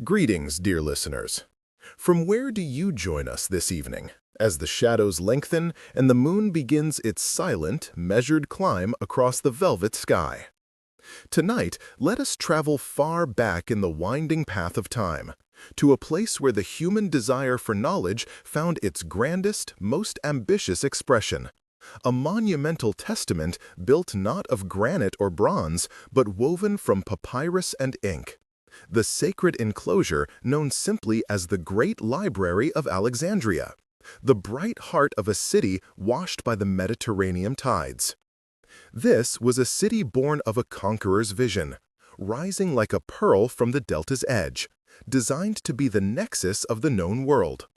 Greetings, dear listeners. From where do you join us this evening, as the shadows lengthen and the moon begins its silent, measured climb across the velvet sky? Tonight, let us travel far back in the winding path of time, to a place where the human desire for knowledge found its grandest, most ambitious expression. A monumental testament built not of granite or bronze, but woven from papyrus and ink. The sacred enclosure known simply as the Great Library of Alexandria, the bright heart of a city washed by the Mediterranean tides. This was a city born of a conqueror's vision, rising like a pearl from the delta's edge, designed to be the nexus of the known world.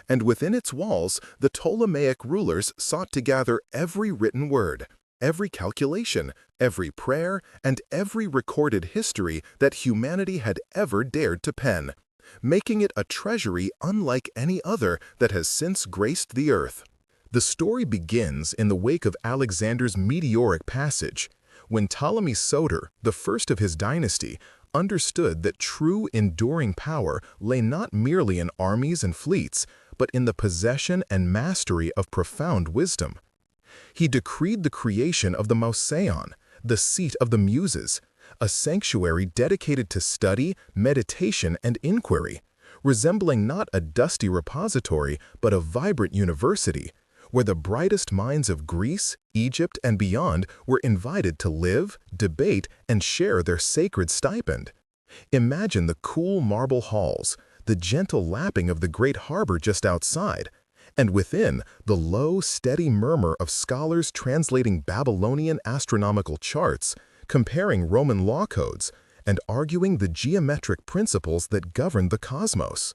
And within its walls, the Ptolemaic rulers sought to gather every written word, every calculation, every prayer, and every recorded history that humanity had ever dared to pen, making it a treasury unlike any other that has since graced the earth. The story begins in the wake of Alexander's meteoric passage, when Ptolemy Soter, the first of his dynasty, understood that true enduring power lay not merely in armies and fleets, but in the possession and mastery of profound wisdom. He decreed the creation of the Mouseion, the seat of the Muses, a sanctuary dedicated to study, meditation, and inquiry, resembling not a dusty repository but a vibrant university, where the brightest minds of Greece, Egypt, and beyond were invited to live, debate, and share their sacred stipend. Imagine the cool marble halls, the gentle lapping of the great harbor just outside, and within, the low, steady murmur of scholars translating Babylonian astronomical charts, comparing Roman law codes, and arguing the geometric principles that govern the cosmos.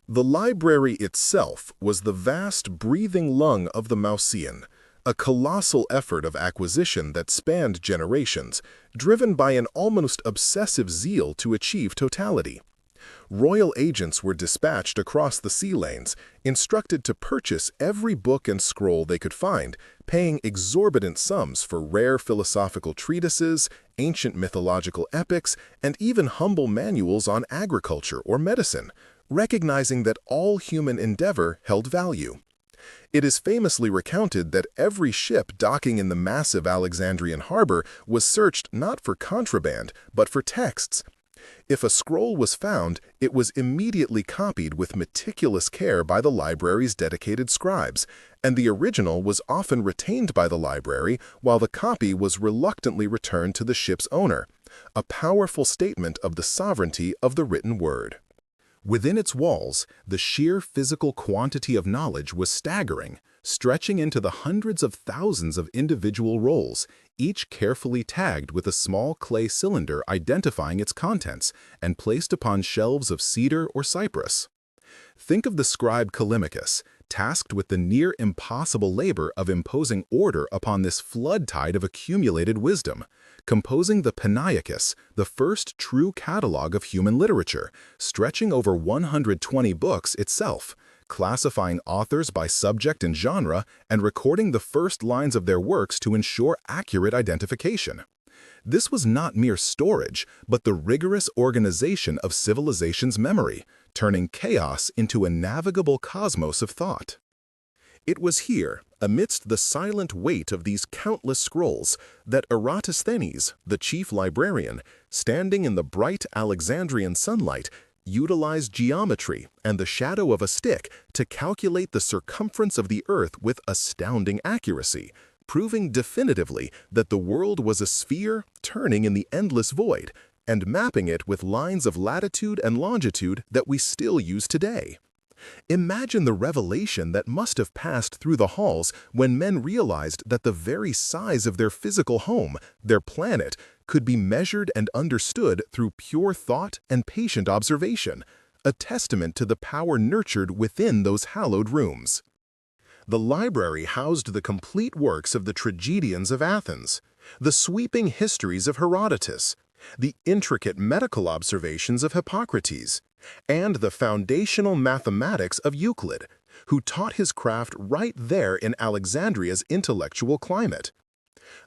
The library itself was the vast breathing lung of the Mouseion, a colossal effort of acquisition that spanned generations, driven by an almost obsessive zeal to achieve totality. Royal agents were dispatched across the sea lanes, instructed to purchase every book and scroll they could find, paying exorbitant sums for rare philosophical treatises, ancient mythological epics, and even humble manuals on agriculture or medicine, recognizing that all human endeavor held value. It is famously recounted that every ship docking in the massive Alexandrian harbor was searched not for contraband, but for texts. If a scroll was found, it was immediately copied with meticulous care by the library's dedicated scribes, and the original was often retained by the library while the copy was reluctantly returned to the ship's owner, a powerful statement of the sovereignty of the written word. Within its walls, the sheer physical quantity of knowledge was staggering, stretching into the hundreds of thousands of individual rolls, each carefully tagged with a small clay cylinder identifying its contents and placed upon shelves of cedar or cypress. Think of the scribe Callimachus, tasked with the near-impossible labor of imposing order upon this flood tide of accumulated wisdom, composing the Pentateuch, the first true catalog of human literature, stretching over 120 books itself, classifying authors by subject and genre, and recording the first lines of their works to ensure accurate identification. This was not mere storage, but the rigorous organization of civilization's memory, turning chaos into a navigable cosmos of thought. It was here, amidst the silent weight of these countless scrolls, that Eratosthenes, the chief librarian, standing in the bright Alexandrian sunlight, utilized geometry and the shadow of a stick to calculate the circumference of the Earth with astounding accuracy, proving definitively that the world was a sphere turning in the endless void, and mapping it with lines of latitude and longitude that we still use today. Imagine the revelation that must have passed through the halls when men realized that the very size of their physical home, their planet, could be measured and understood through pure thought and patient observation, a testament to the power nurtured within those hallowed rooms. The library housed the complete works of the tragedians of Athens, the sweeping histories of Herodotus, the intricate medical observations of Hippocrates, and the foundational mathematics of Euclid, who taught his craft right there in Alexandria's intellectual climate.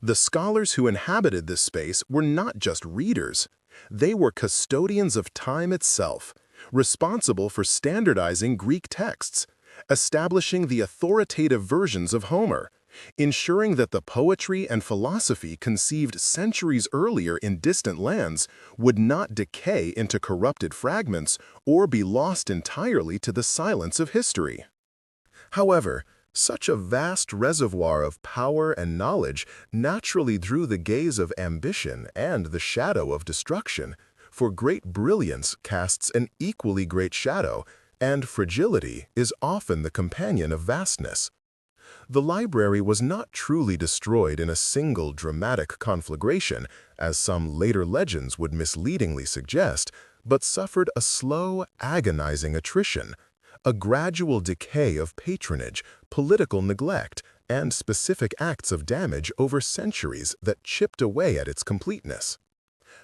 The scholars who inhabited this space were not just readers. They were custodians of time itself, responsible for standardizing Greek texts, establishing the authoritative versions of Homer, ensuring that the poetry and philosophy conceived centuries earlier in distant lands would not decay into corrupted fragments or be lost entirely to the silence of history. However, such a vast reservoir of power and knowledge naturally drew the gaze of ambition and the shadow of destruction, for great brilliance casts an equally great shadow, and fragility is often the companion of vastness. The library was not truly destroyed in a single dramatic conflagration, as some later legends would misleadingly suggest, but suffered a slow, agonizing attrition, a gradual decay of patronage, political neglect, and specific acts of damage over centuries that chipped away at its completeness.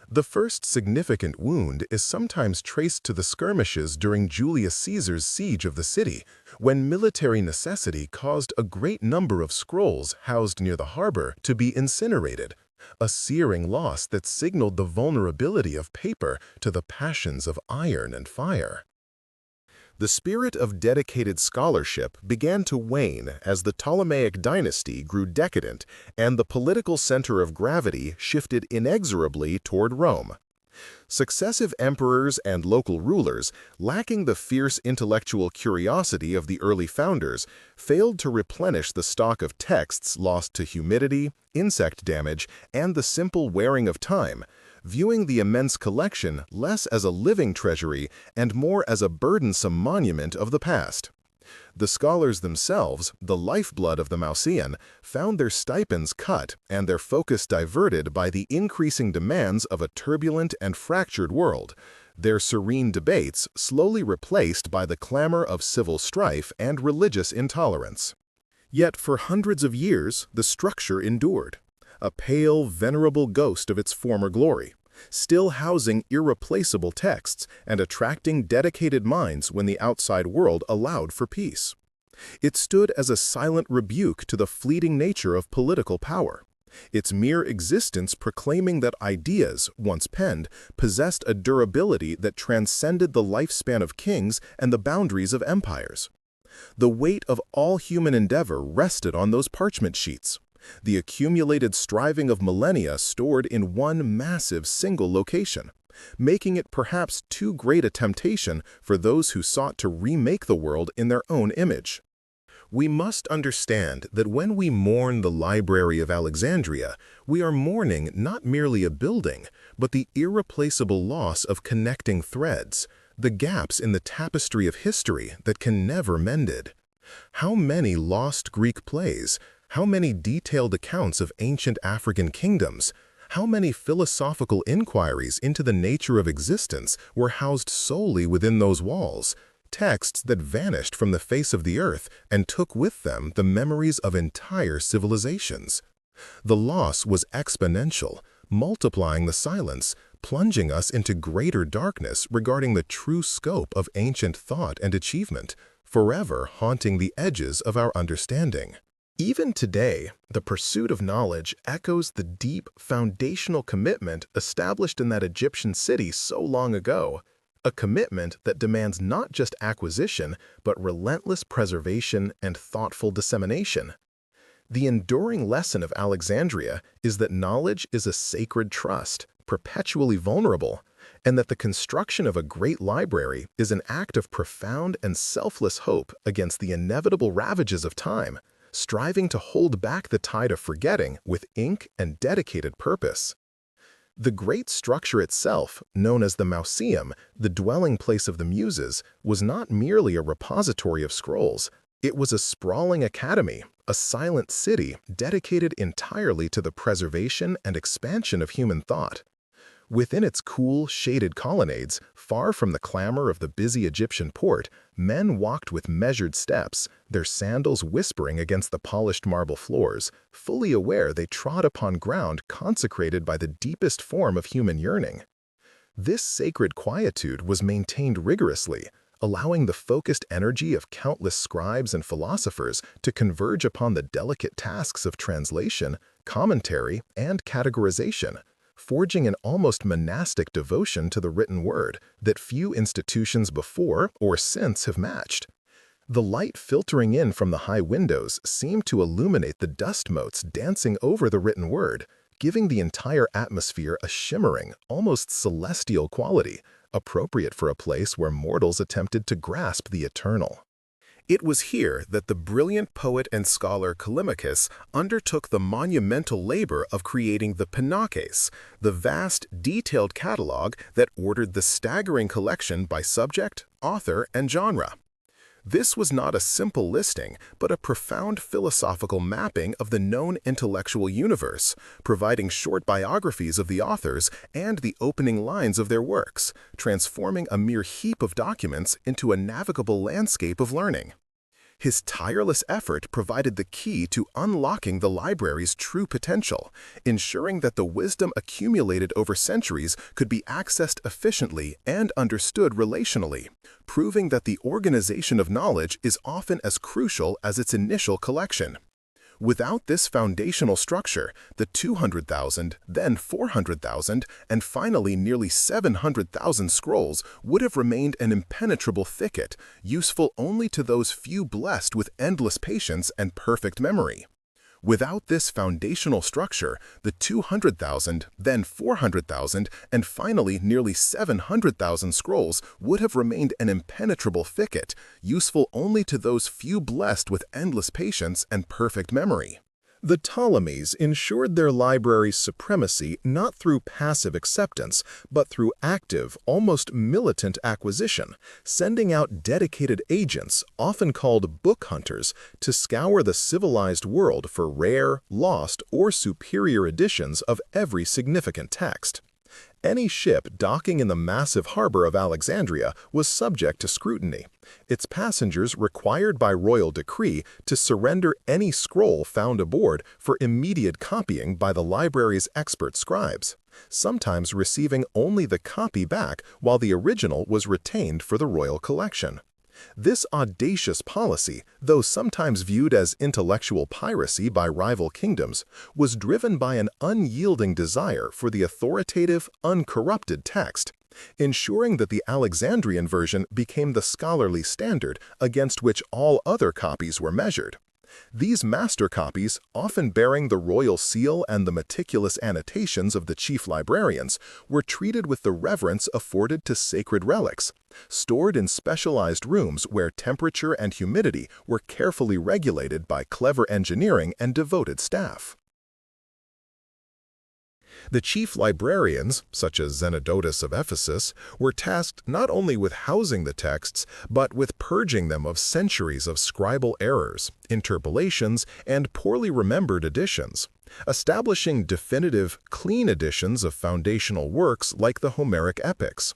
The first significant wound is sometimes traced to the skirmishes during Julius Caesar's siege of the city, when military necessity caused a great number of scrolls housed near the harbor to be incinerated, a searing loss that signaled the vulnerability of paper to the passions of iron and fire. The spirit of dedicated scholarship began to wane as the Ptolemaic dynasty grew decadent and the political center of gravity shifted inexorably toward Rome. Successive emperors and local rulers, lacking the fierce intellectual curiosity of the early founders, failed to replenish the stock of texts lost to humidity, insect damage, and the simple wearing of time, viewing the immense collection less as a living treasury and more as a burdensome monument of the past. The scholars themselves, the lifeblood of the Mausean, found their stipends cut and their focus diverted by the increasing demands of a turbulent and fractured world, their serene debates slowly replaced by the clamor of civil strife and religious intolerance. Yet for hundreds of years, the structure endured, a pale, venerable ghost of its former glory, still housing irreplaceable texts and attracting dedicated minds when the outside world allowed for peace. It stood as a silent rebuke to the fleeting nature of political power, its mere existence proclaiming that ideas, once penned, possessed a durability that transcended the lifespan of kings and the boundaries of empires. The weight of all human endeavor rested on those parchment sheets, the accumulated striving of millennia stored in one massive single location, making it perhaps too great a temptation for those who sought to remake the world in their own image. We must understand that when we mourn the Library of Alexandria, we are mourning not merely a building, but the irreplaceable loss of connecting threads, the gaps in the tapestry of history that can never mended. How many lost Greek plays, how many detailed accounts of ancient African kingdoms, how many philosophical inquiries into the nature of existence were housed solely within those walls, texts that vanished from the face of the earth and took with them the memories of entire civilizations. The loss was exponential, multiplying the silence, plunging us into greater darkness regarding the true scope of ancient thought and achievement, forever haunting the edges of our understanding. Even today, the pursuit of knowledge echoes the deep, foundational commitment established in that Egyptian city so long ago, a commitment that demands not just acquisition, but relentless preservation and thoughtful dissemination. The enduring lesson of Alexandria is that knowledge is a sacred trust, perpetually vulnerable, and that the construction of a great library is an act of profound and selfless hope against the inevitable ravages of time, striving to hold back the tide of forgetting with ink and dedicated purpose. The great structure itself, known as the Mauseum, the dwelling place of the Muses, was not merely a repository of scrolls. It was a sprawling academy, a silent city dedicated entirely to the preservation and expansion of human thought. Within its cool, shaded colonnades, far from the clamor of the busy Egyptian port, men walked with measured steps, their sandals whispering against the polished marble floors, fully aware they trod upon ground consecrated by the deepest form of human yearning. This sacred quietude was maintained rigorously, allowing the focused energy of countless scribes and philosophers to converge upon the delicate tasks of translation, commentary, and categorization, forging an almost monastic devotion to the written word that few institutions before or since have matched. The light filtering in from the high windows seemed to illuminate the dust motes dancing over the written word, giving the entire atmosphere a shimmering, almost celestial quality, appropriate for a place where mortals attempted to grasp the eternal. It was here that the brilliant poet and scholar Callimachus undertook the monumental labor of creating the Pinakes, the vast, detailed catalog that ordered the staggering collection by subject, author, and genre. This was not a simple listing, but a profound philosophical mapping of the known intellectual universe, providing short biographies of the authors and the opening lines of their works, transforming a mere heap of documents into a navigable landscape of learning. His tireless effort provided the key to unlocking the library's true potential, ensuring that the wisdom accumulated over centuries could be accessed efficiently and understood relationally, proving that the organization of knowledge is often as crucial as its initial collection. Without this foundational structure, the 200,000, then 400,000, and finally nearly 700,000 scrolls would have remained an impenetrable thicket, useful only to those few blessed with endless patience and perfect memory. Without this foundational structure, the 200,000, then 400,000, and finally nearly 700,000 scrolls would have remained an impenetrable thicket, useful only to those few blessed with endless patience and perfect memory. The Ptolemies ensured their library's supremacy not through passive acceptance, but through active, almost militant acquisition, sending out dedicated agents, often called book hunters, to scour the civilized world for rare, lost, or superior editions of every significant text. Any ship docking in the massive harbor of Alexandria was subject to scrutiny, its passengers required by royal decree to surrender any scroll found aboard for immediate copying by the library's expert scribes, sometimes receiving only the copy back while the original was retained for the royal collection. This audacious policy, though sometimes viewed as intellectual piracy by rival kingdoms, was driven by an unyielding desire for the authoritative, uncorrupted text, ensuring that the Alexandrian version became the scholarly standard against which all other copies were measured. These master copies, often bearing the royal seal and the meticulous annotations of the chief librarians, were treated with the reverence afforded to sacred relics, stored in specialized rooms where temperature and humidity were carefully regulated by clever engineering and devoted staff. The chief librarians, such as Zenodotus of Ephesus, were tasked not only with housing the texts, but with purging them of centuries of scribal errors, interpolations, and poorly remembered editions, establishing definitive, clean editions of foundational works like the Homeric epics.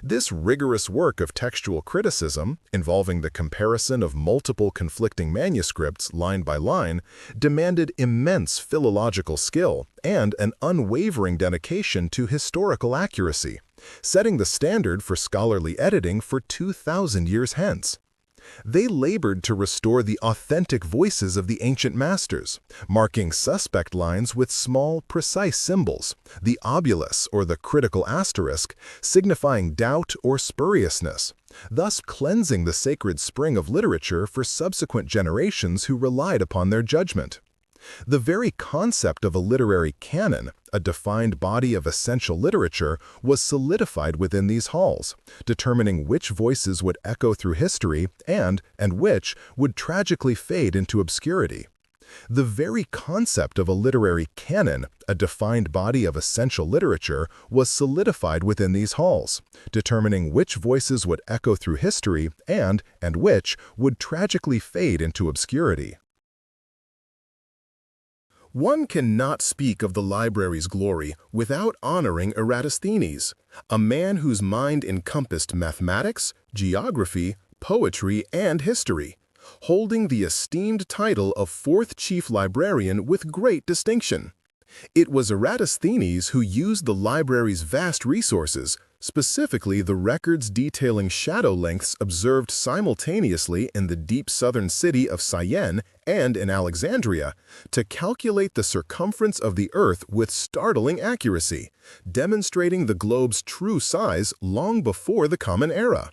This rigorous work of textual criticism, involving the comparison of multiple conflicting manuscripts line by line, demanded immense philological skill and an unwavering dedication to historical accuracy, setting the standard for scholarly editing for 2,000 years hence. They labored to restore the authentic voices of the ancient masters, marking suspect lines with small, precise symbols, the obulus or the critical asterisk, signifying doubt or spuriousness, thus cleansing the sacred spring of literature for subsequent generations who relied upon their judgment. The very concept of a literary canon, a defined body of essential literature, was solidified within these halls, determining which voices would echo through history and which would tragically fade into obscurity. The very concept of a literary canon, a defined body of essential literature, was solidified within these halls, determining which voices would echo through history and which would tragically fade into obscurity. One cannot speak of the library's glory without honoring Eratosthenes, a man whose mind encompassed mathematics, geography, poetry, and history, holding the esteemed title of fourth chief librarian with great distinction. It was Eratosthenes who used the library's vast resources, Specifically, the records detailing shadow lengths observed simultaneously in the deep southern city of Syene and in Alexandria to calculate the circumference of the Earth with startling accuracy, demonstrating the globe's true size long before the Common Era.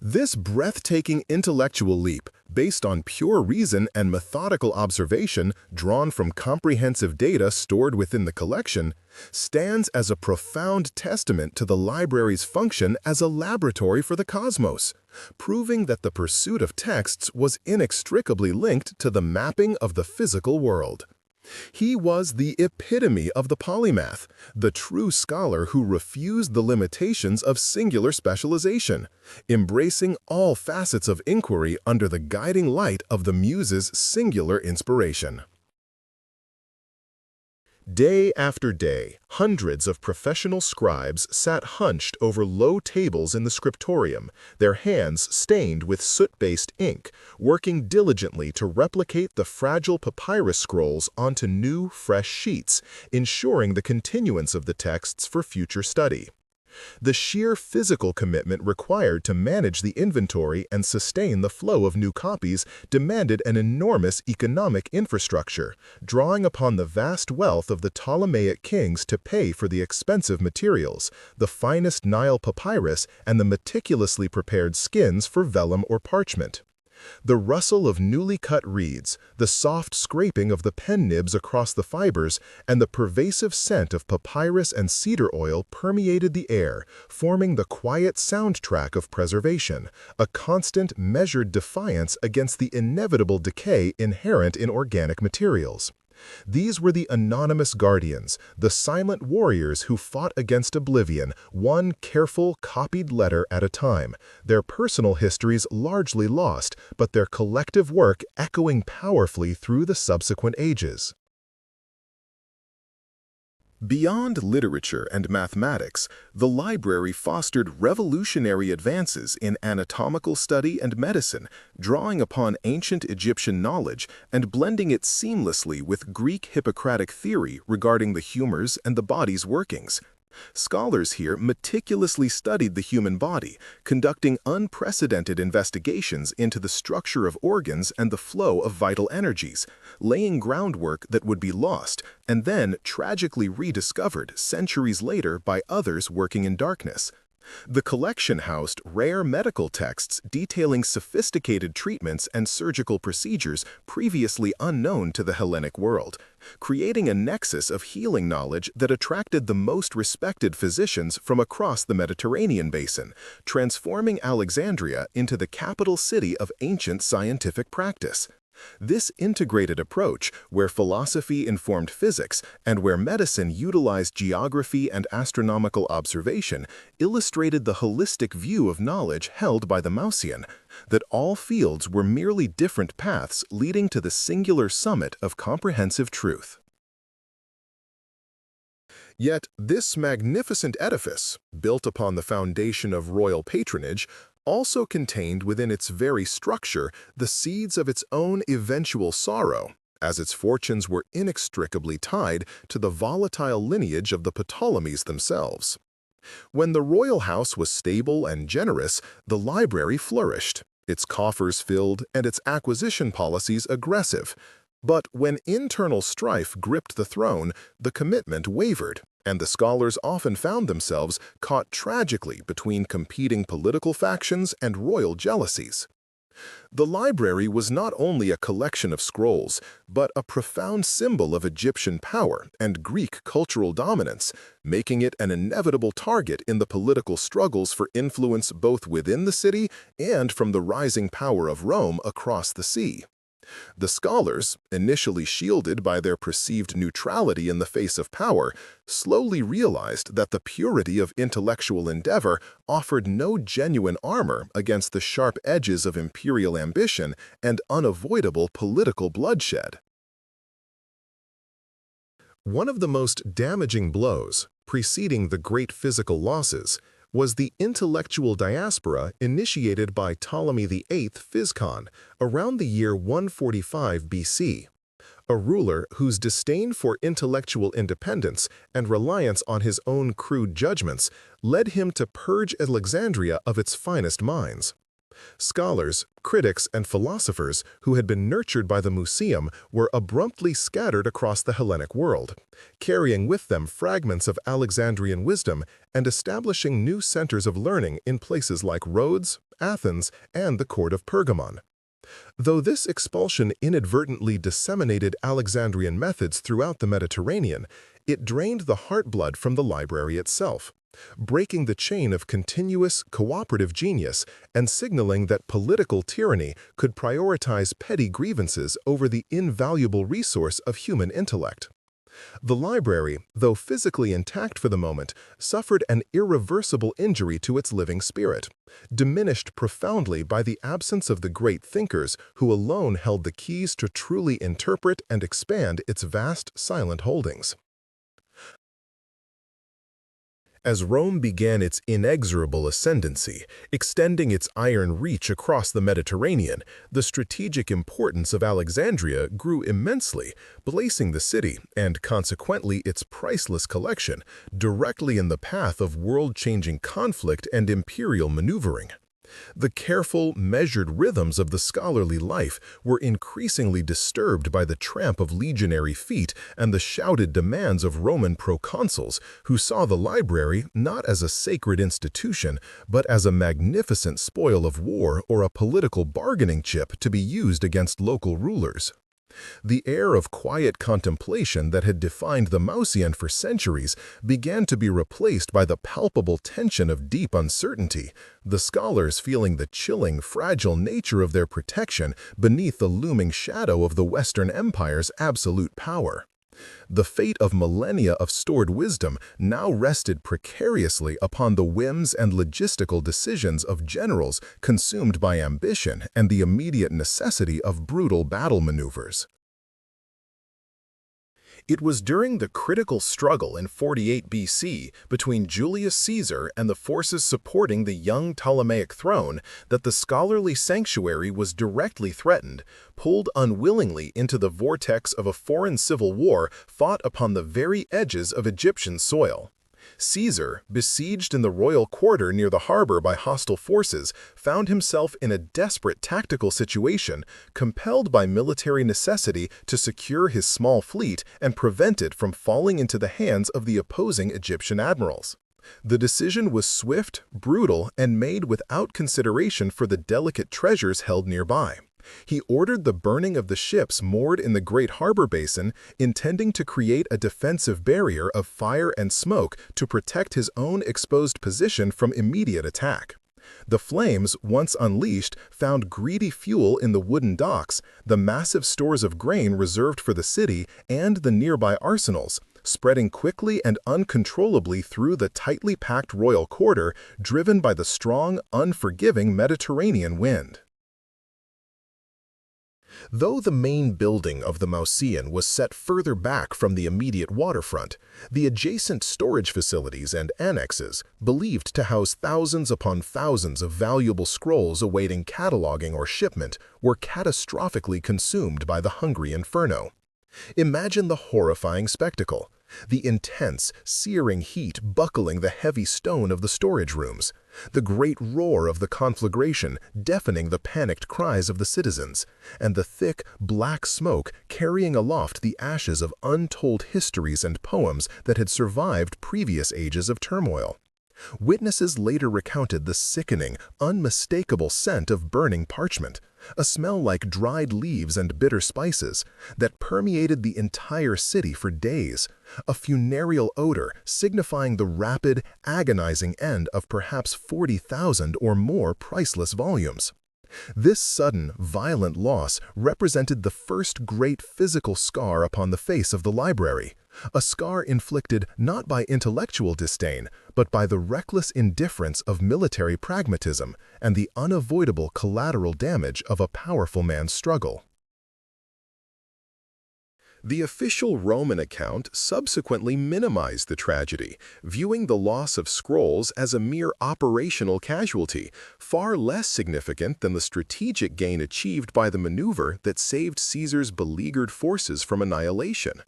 This breathtaking intellectual leap, based on pure reason and methodical observation drawn from comprehensive data stored within the collection, stands as a profound testament to the library's function as a laboratory for the cosmos, proving that the pursuit of texts was inextricably linked to the mapping of the physical world. He was the epitome of the polymath, the true scholar who refused the limitations of singular specialization, embracing all facets of inquiry under the guiding light of the muse's singular inspiration. Day after day, hundreds of professional scribes sat hunched over low tables in the scriptorium, their hands stained with soot-based ink, working diligently to replicate the fragile papyrus scrolls onto new, fresh sheets, ensuring the continuance of the texts for future study. The sheer physical commitment required to manage the inventory and sustain the flow of new copies demanded an enormous economic infrastructure, drawing upon the vast wealth of the Ptolemaic kings to pay for the expensive materials, the finest Nile papyrus, and the meticulously prepared skins for vellum or parchment. The rustle of newly cut reeds, the soft scraping of the pen nibs across the fibers, and the pervasive scent of papyrus and cedar oil permeated the air, forming the quiet soundtrack of preservation, a constant, measured defiance against the inevitable decay inherent in organic materials. These were the anonymous guardians, the silent warriors who fought against oblivion, one careful, copied letter at a time, their personal histories largely lost, but their collective work echoing powerfully through the subsequent ages. Beyond literature and mathematics, the library fostered revolutionary advances in anatomical study and medicine, drawing upon ancient Egyptian knowledge and blending it seamlessly with Greek Hippocratic theory regarding the humors and the body's workings. Scholars here meticulously studied the human body, conducting unprecedented investigations into the structure of organs and the flow of vital energies, laying groundwork that would be lost and then tragically rediscovered centuries later by others working in darkness. The collection housed rare medical texts detailing sophisticated treatments and surgical procedures previously unknown to the Hellenic world, creating a nexus of healing knowledge that attracted the most respected physicians from across the Mediterranean basin, transforming Alexandria into the capital city of ancient scientific practice. This integrated approach, where philosophy informed physics and where medicine utilized geography and astronomical observation, illustrated the holistic view of knowledge held by the Mausian, that all fields were merely different paths leading to the singular summit of comprehensive truth. Yet this magnificent edifice, built upon the foundation of royal patronage, also contained within its very structure the seeds of its own eventual sorrow, as its fortunes were inextricably tied to the volatile lineage of the Ptolemies themselves. When the royal house was stable and generous, the library flourished, its coffers filled and its acquisition policies aggressive. But when internal strife gripped the throne, the commitment wavered, and the scholars often found themselves caught tragically between competing political factions and royal jealousies. The library was not only a collection of scrolls, but a profound symbol of Egyptian power and Greek cultural dominance, making it an inevitable target in the political struggles for influence both within the city and from the rising power of Rome across the sea. The scholars, initially shielded by their perceived neutrality in the face of power, slowly realized that the purity of intellectual endeavor offered no genuine armor against the sharp edges of imperial ambition and unavoidable political bloodshed. One of the most damaging blows, preceding the great physical losses, was the intellectual diaspora initiated by Ptolemy VIII Physcon around the year 145 BC. a ruler whose disdain for intellectual independence and reliance on his own crude judgments led him to purge Alexandria of its finest minds. Scholars, critics, and philosophers who had been nurtured by the Museum were abruptly scattered across the Hellenic world, carrying with them fragments of Alexandrian wisdom and establishing new centers of learning in places like Rhodes, Athens, and the court of Pergamon. Though this expulsion inadvertently disseminated Alexandrian methods throughout the Mediterranean, it drained the heartblood from the library itself, breaking the chain of continuous, cooperative genius and signaling that political tyranny could prioritize petty grievances over the invaluable resource of human intellect. The library, though physically intact for the moment, suffered an irreversible injury to its living spirit, diminished profoundly by the absence of the great thinkers who alone held the keys to truly interpret and expand its vast, silent holdings. As Rome began its inexorable ascendancy, extending its iron reach across the Mediterranean, the strategic importance of Alexandria grew immensely, placing the city, and consequently its priceless collection, directly in the path of world-changing conflict and imperial maneuvering. The careful, measured rhythms of the scholarly life were increasingly disturbed by the tramp of legionary feet and the shouted demands of Roman proconsuls, who saw the library not as a sacred institution, but as a magnificent spoil of war or a political bargaining chip to be used against local rulers. The air of quiet contemplation that had defined the Mausian for centuries began to be replaced by the palpable tension of deep uncertainty, the scholars feeling the chilling, fragile nature of their protection beneath the looming shadow of the Western Empire's absolute power. The fate of millennia of stored wisdom now rested precariously upon the whims and logistical decisions of generals consumed by ambition and the immediate necessity of brutal battle maneuvers. It was during the critical struggle in 48 BC between Julius Caesar and the forces supporting the young Ptolemaic throne that the scholarly sanctuary was directly threatened, pulled unwillingly into the vortex of a foreign civil war fought upon the very edges of Egyptian soil. Caesar, besieged in the royal quarter near the harbor by hostile forces, found himself in a desperate tactical situation, compelled by military necessity to secure his small fleet and prevent it from falling into the hands of the opposing Egyptian admirals. The decision was swift, brutal, and made without consideration for the delicate treasures held nearby. He ordered the burning of the ships moored in the Great Harbor Basin, intending to create a defensive barrier of fire and smoke to protect his own exposed position from immediate attack. The flames, once unleashed, found greedy fuel in the wooden docks, the massive stores of grain reserved for the city, and the nearby arsenals, spreading quickly and uncontrollably through the tightly packed royal quarter, driven by the strong, unforgiving Mediterranean wind. Though the main building of the Mausian was set further back from the immediate waterfront, the adjacent storage facilities and annexes, believed to house thousands upon thousands of valuable scrolls awaiting cataloging or shipment, were catastrophically consumed by the hungry inferno. Imagine the horrifying spectacle. The intense, searing heat buckling the heavy stone of the storage rooms, the great roar of the conflagration deafening the panicked cries of the citizens, and the thick, black smoke carrying aloft the ashes of untold histories and poems that had survived previous ages of turmoil. Witnesses later recounted the sickening, unmistakable scent of burning parchment, a smell like dried leaves and bitter spices, that permeated the entire city for days, a funereal odor signifying the rapid, agonizing end of perhaps 40,000 or more priceless volumes. This sudden, violent loss represented the first great physical scar upon the face of the library, a scar inflicted not by intellectual disdain, but by the reckless indifference of military pragmatism and the unavoidable collateral damage of a powerful man's struggle. The official Roman account subsequently minimized the tragedy, viewing the loss of scrolls as a mere operational casualty, far less significant than the strategic gain achieved by the maneuver that saved Caesar's beleaguered forces from annihilation.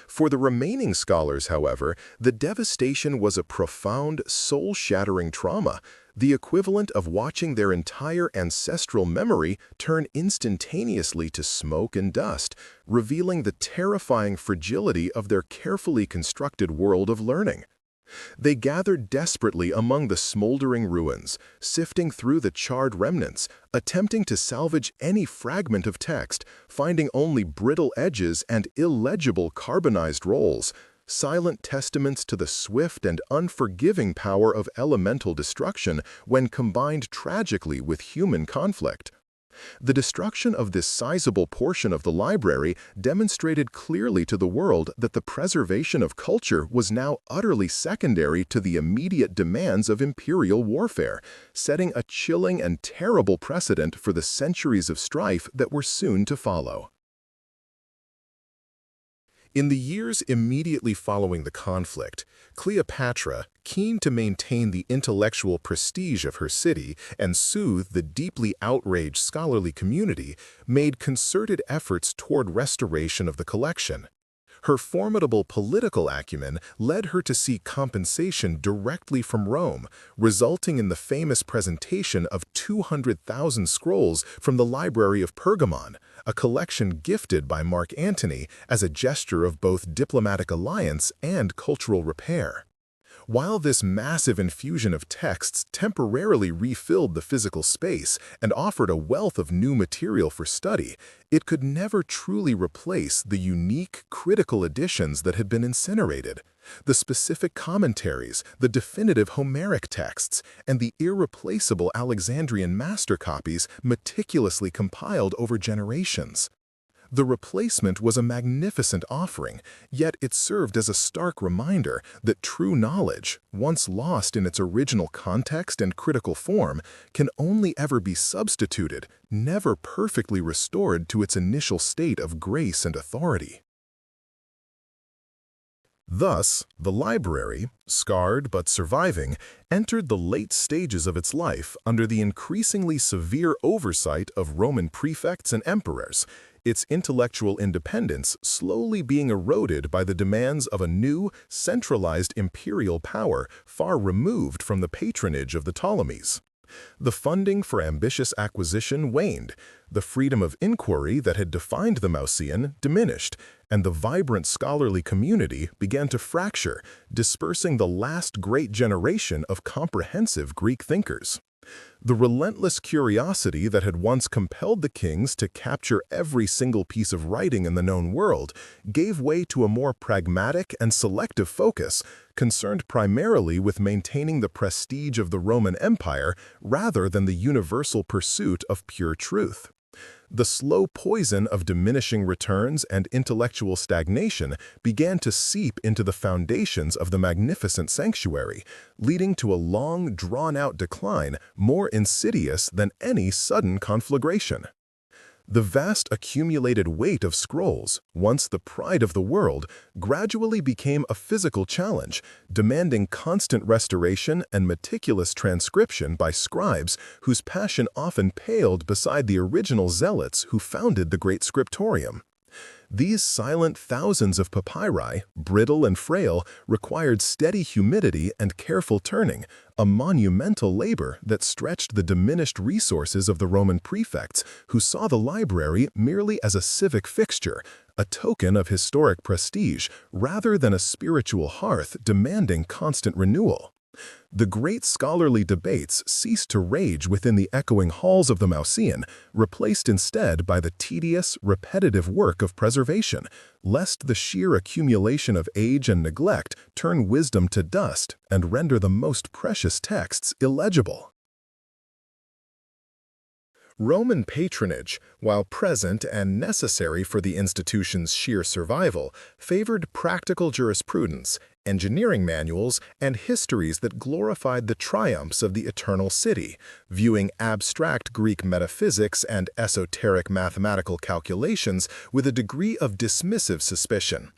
For the remaining scholars, however, the devastation was a profound, soul-shattering trauma, the equivalent of watching their entire ancestral memory turn instantaneously to smoke and dust, revealing the terrifying fragility of their carefully constructed world of learning. They gathered desperately among the smoldering ruins, sifting through the charred remnants, attempting to salvage any fragment of text, finding only brittle edges and illegible carbonized rolls, silent testaments to the swift and unforgiving power of elemental destruction when combined tragically with human conflict. The destruction of this sizable portion of the library demonstrated clearly to the world that the preservation of culture was now utterly secondary to the immediate demands of imperial warfare, setting a chilling and terrible precedent for the centuries of strife that were soon to follow. In the years immediately following the conflict, Cleopatra, keen to maintain the intellectual prestige of her city and soothe the deeply outraged scholarly community, made concerted efforts toward restoration of the collection. Her formidable political acumen led her to seek compensation directly from Rome, resulting in the famous presentation of 200,000 scrolls from the Library of Pergamon, a collection gifted by Mark Antony as a gesture of both diplomatic alliance and cultural repair. While this massive infusion of texts temporarily refilled the physical space and offered a wealth of new material for study, it could never truly replace the unique, critical editions that had been incinerated. The specific commentaries, the definitive Homeric texts, and the irreplaceable Alexandrian master copies meticulously compiled over generations. The replacement was a magnificent offering, yet it served as a stark reminder that true knowledge, once lost in its original context and critical form, can only ever be substituted, never perfectly restored to its initial state of grace and authority. Thus, the library, scarred but surviving, entered the late stages of its life under the increasingly severe oversight of Roman prefects and emperors, its intellectual independence slowly being eroded by the demands of a new, centralized imperial power far removed from the patronage of the Ptolemies. The funding for ambitious acquisition waned, the freedom of inquiry that had defined the Mausean diminished, and the vibrant scholarly community began to fracture, dispersing the last great generation of comprehensive Greek thinkers. The relentless curiosity that had once compelled the kings to capture every single piece of writing in the known world gave way to a more pragmatic and selective focus, concerned primarily with maintaining the prestige of the Roman Empire rather than the universal pursuit of pure truth. The slow poison of diminishing returns and intellectual stagnation began to seep into the foundations of the magnificent sanctuary, leading to a long, drawn-out decline more insidious than any sudden conflagration. The vast accumulated weight of scrolls, once the pride of the world, gradually became a physical challenge, demanding constant restoration and meticulous transcription by scribes whose passion often paled beside the original zealots who founded the great scriptorium. These silent thousands of papyri, brittle and frail, required steady humidity and careful turning, a monumental labor that stretched the diminished resources of the Roman prefects who saw the library merely as a civic fixture, a token of historic prestige rather than a spiritual hearth demanding constant renewal. The great scholarly debates ceased to rage within the echoing halls of the Mausean, replaced instead by the tedious, repetitive work of preservation, lest the sheer accumulation of age and neglect turn wisdom to dust and render the most precious texts illegible. Roman patronage, while present and necessary for the institution's sheer survival, favored practical jurisprudence, engineering manuals, and histories that glorified the triumphs of the eternal city, viewing abstract Greek metaphysics and esoteric mathematical calculations with a degree of dismissive suspicion.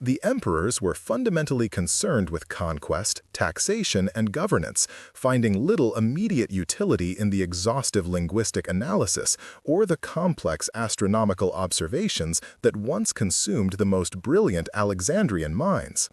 The emperors were fundamentally concerned with conquest, taxation, and governance, finding little immediate utility in the exhaustive linguistic analysis or the complex astronomical observations that once consumed the most brilliant Alexandrian minds.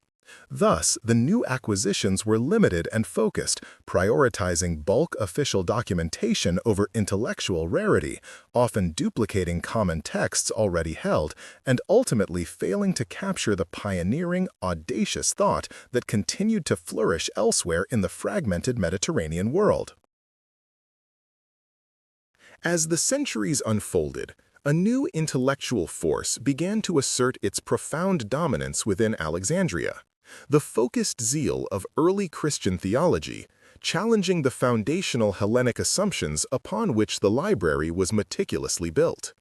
Thus, the new acquisitions were limited and focused, prioritizing bulk official documentation over intellectual rarity, often duplicating common texts already held, and ultimately failing to capture the pioneering, audacious thought that continued to flourish elsewhere in the fragmented Mediterranean world. As the centuries unfolded, a new intellectual force began to assert its profound dominance within Alexandria. The focused zeal of early Christian theology, challenging the foundational Hellenic assumptions upon which the library was meticulously built.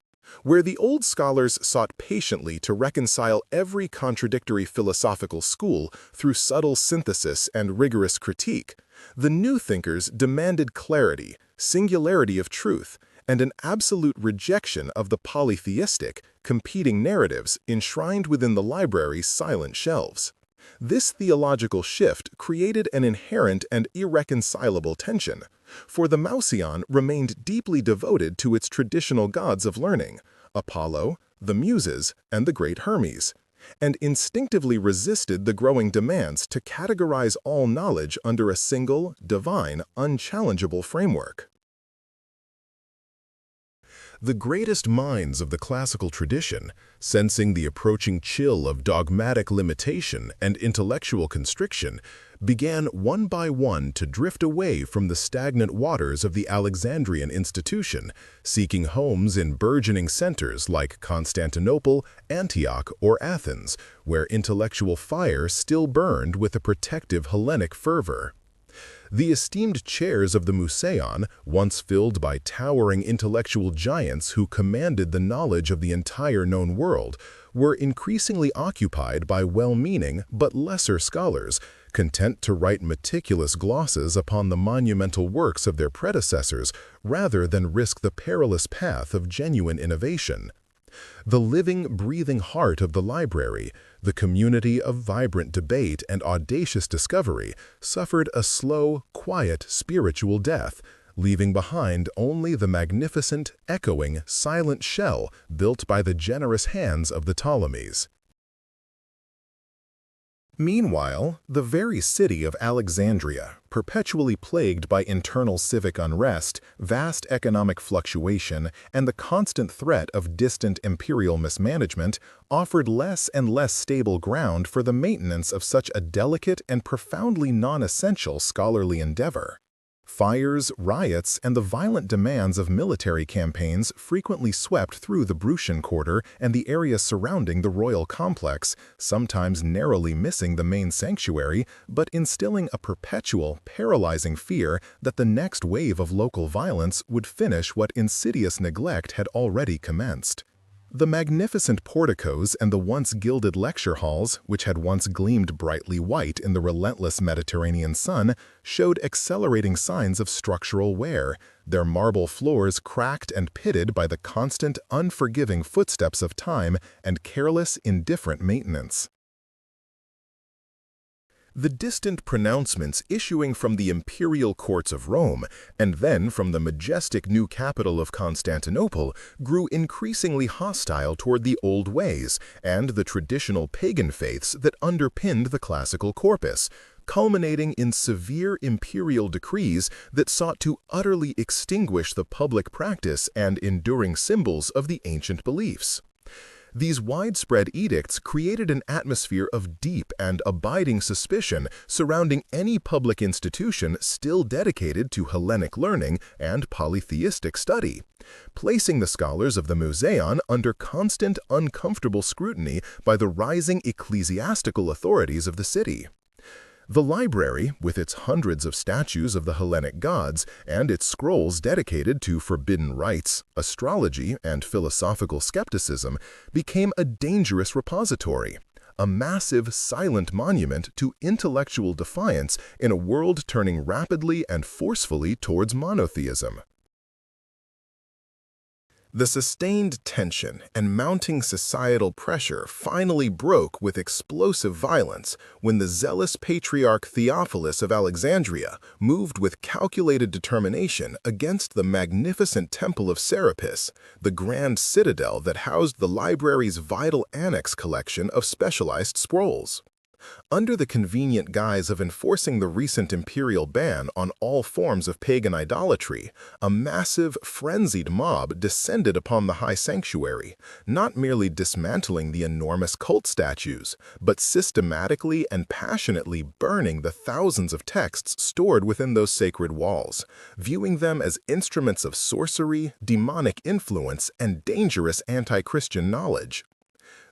Where the old scholars sought patiently to reconcile every contradictory philosophical school through subtle synthesis and rigorous critique, the new thinkers demanded clarity, singularity of truth, and an absolute rejection of the polytheistic, competing narratives enshrined within the library's silent shelves. This theological shift created an inherent and irreconcilable tension, for the Mouseion remained deeply devoted to its traditional gods of learning, Apollo, the Muses, and the great Hermes, and instinctively resisted the growing demands to categorize all knowledge under a single, divine, unchallengeable framework. The greatest minds of the classical tradition, sensing the approaching chill of dogmatic limitation and intellectual constriction, began one by one to drift away from the stagnant waters of the Alexandrian institution, seeking homes in burgeoning centers like Constantinople, Antioch, or Athens, where intellectual fire still burned with a protective Hellenic fervor. The esteemed chairs of the Mouseion, once filled by towering intellectual giants who commanded the knowledge of the entire known world, were increasingly occupied by well-meaning but lesser scholars, content to write meticulous glosses upon the monumental works of their predecessors rather than risk the perilous path of genuine innovation. The living, breathing heart of the library, the community of vibrant debate and audacious discovery, suffered a slow, quiet, spiritual death, leaving behind only the magnificent, echoing, silent shell built by the generous hands of the Ptolemies. Meanwhile, the very city of Alexandria, perpetually plagued by internal civic unrest, vast economic fluctuation, and the constant threat of distant imperial mismanagement, offered less and less stable ground for the maintenance of such a delicate and profoundly non-essential scholarly endeavor. Fires, riots, and the violent demands of military campaigns frequently swept through the Brutian Quarter and the area surrounding the royal complex, sometimes narrowly missing the main sanctuary, but instilling a perpetual, paralyzing fear that the next wave of local violence would finish what insidious neglect had already commenced. The magnificent porticos and the once gilded lecture halls, which had once gleamed brightly white in the relentless Mediterranean sun, showed accelerating signs of structural wear, their marble floors cracked and pitted by the constant, unforgiving footsteps of time and careless, indifferent maintenance. The distant pronouncements issuing from the imperial courts of Rome, and then from the majestic new capital of Constantinople, grew increasingly hostile toward the old ways and the traditional pagan faiths that underpinned the classical corpus, culminating in severe imperial decrees that sought to utterly extinguish the public practice and enduring symbols of the ancient beliefs. These widespread edicts created an atmosphere of deep and abiding suspicion surrounding any public institution still dedicated to Hellenic learning and polytheistic study, placing the scholars of the Mouseion under constant, uncomfortable scrutiny by the rising ecclesiastical authorities of the city. The library, with its hundreds of statues of the Hellenic gods and its scrolls dedicated to forbidden rites, astrology, and philosophical skepticism, became a dangerous repository, a massive, silent monument to intellectual defiance in a world turning rapidly and forcefully towards monotheism. The sustained tension and mounting societal pressure finally broke with explosive violence when the zealous patriarch Theophilus of Alexandria moved with calculated determination against the magnificent Temple of Serapis, the grand citadel that housed the library's vital annex collection of specialized scrolls. Under the convenient guise of enforcing the recent imperial ban on all forms of pagan idolatry, a massive, frenzied mob descended upon the high sanctuary, not merely dismantling the enormous cult statues, but systematically and passionately burning the thousands of texts stored within those sacred walls, viewing them as instruments of sorcery, demonic influence, and dangerous anti-Christian knowledge.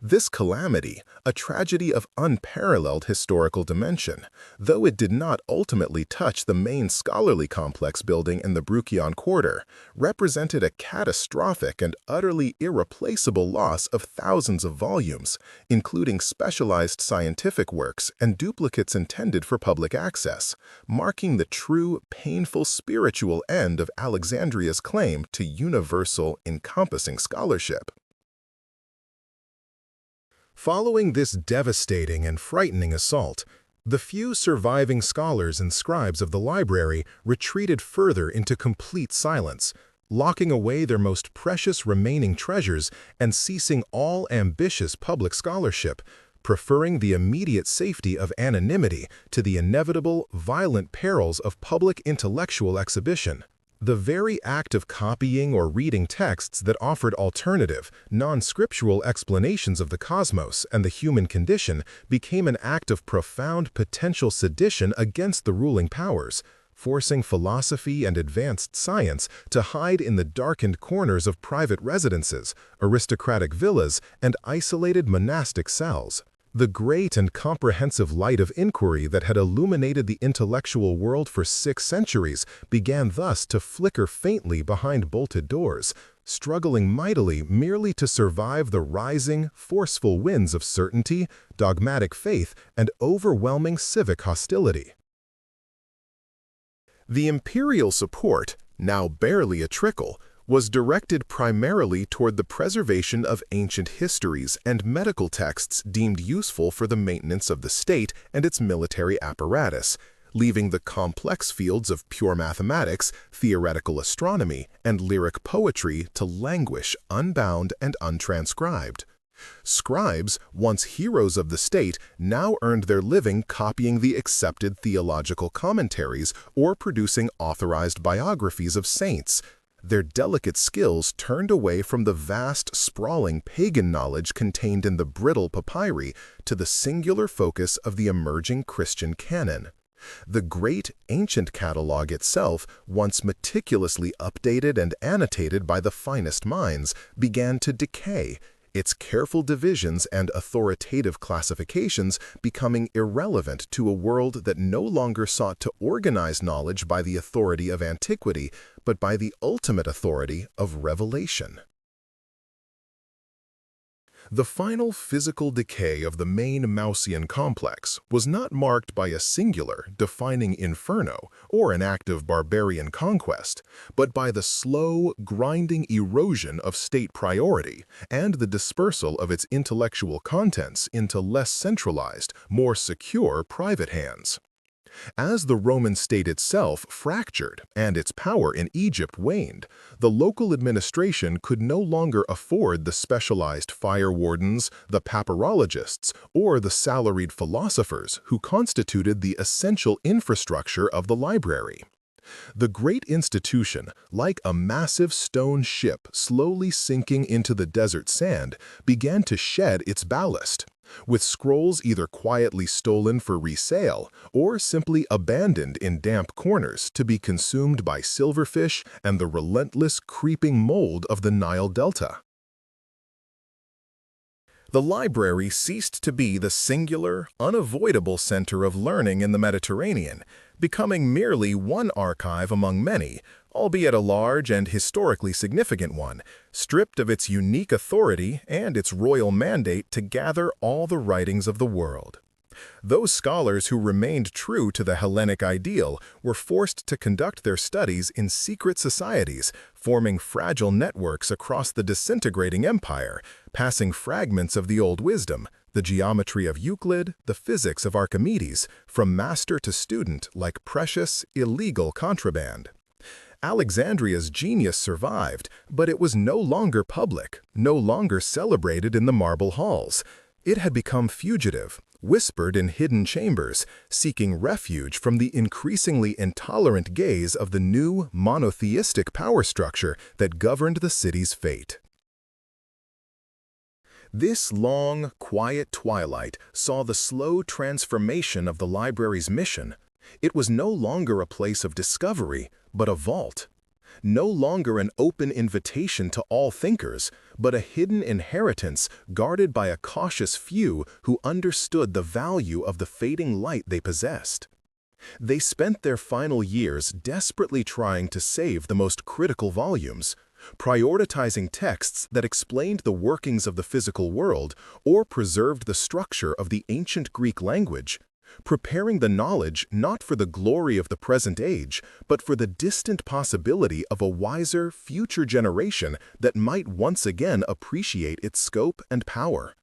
This calamity, a tragedy of unparalleled historical dimension, though it did not ultimately touch the main scholarly complex building in the Bruchion Quarter, represented a catastrophic and utterly irreplaceable loss of thousands of volumes, including specialized scientific works and duplicates intended for public access, marking the true, painful spiritual end of Alexandria's claim to universal, encompassing scholarship. Following this devastating and frightening assault, the few surviving scholars and scribes of the library retreated further into complete silence, locking away their most precious remaining treasures and ceasing all ambitious public scholarship, preferring the immediate safety of anonymity to the inevitable, violent perils of public intellectual exhibition. The very act of copying or reading texts that offered alternative, non-scriptural explanations of the cosmos and the human condition became an act of profound potential sedition against the ruling powers, forcing philosophy and advanced science to hide in the darkened corners of private residences, aristocratic villas, and isolated monastic cells. The great and comprehensive light of inquiry that had illuminated the intellectual world for 6 centuries began thus to flicker faintly behind bolted doors, struggling mightily merely to survive the rising, forceful winds of certainty, dogmatic faith, and overwhelming civic hostility. The imperial support, now barely a trickle, was directed primarily toward the preservation of ancient histories and medical texts deemed useful for the maintenance of the state and its military apparatus, leaving the complex fields of pure mathematics, theoretical astronomy, and lyric poetry to languish unbound and untranscribed. Scribes, once heroes of the state, now earned their living copying the accepted theological commentaries or producing authorized biographies of saints, their delicate skills turned away from the vast, sprawling pagan knowledge contained in the brittle papyri to the singular focus of the emerging Christian canon. The great ancient catalog itself, once meticulously updated and annotated by the finest minds, began to decay, its careful divisions and authoritative classifications becoming irrelevant to a world that no longer sought to organize knowledge by the authority of antiquity, but by the ultimate authority of revelation. The final physical decay of the main Mausian complex was not marked by a singular, defining inferno or an act of barbarian conquest, but by the slow, grinding erosion of state priority and the dispersal of its intellectual contents into less centralized, more secure private hands. As the Roman state itself fractured and its power in Egypt waned, the local administration could no longer afford the specialized fire wardens, the papyrologists, or the salaried philosophers who constituted the essential infrastructure of the library. The great institution, like a massive stone ship slowly sinking into the desert sand, began to shed its ballast, with scrolls either quietly stolen for resale or simply abandoned in damp corners to be consumed by silverfish and the relentless creeping mold of the Nile Delta. The library ceased to be the singular, unavoidable center of learning in the Mediterranean, becoming merely one archive among many, albeit a large and historically significant one, stripped of its unique authority and its royal mandate to gather all the writings of the world. Those scholars who remained true to the Hellenic ideal were forced to conduct their studies in secret societies, forming fragile networks across the disintegrating empire, passing fragments of the old wisdom, the geometry of Euclid, the physics of Archimedes, from master to student like precious, illegal contraband. Alexandria's genius survived, but it was no longer public, no longer celebrated in the marble halls. It had become fugitive, whispered in hidden chambers, seeking refuge from the increasingly intolerant gaze of the new, monotheistic power structure that governed the city's fate. This long, quiet twilight saw the slow transformation of the library's mission. It was no longer a place of discovery, but a vault. No longer an open invitation to all thinkers, but a hidden inheritance guarded by a cautious few who understood the value of the fading light they possessed. They spent their final years desperately trying to save the most critical volumes, prioritizing texts that explained the workings of the physical world or preserved the structure of the ancient Greek language, preparing the knowledge not for the glory of the present age, but for the distant possibility of a wiser, future generation that might once again appreciate its scope and power.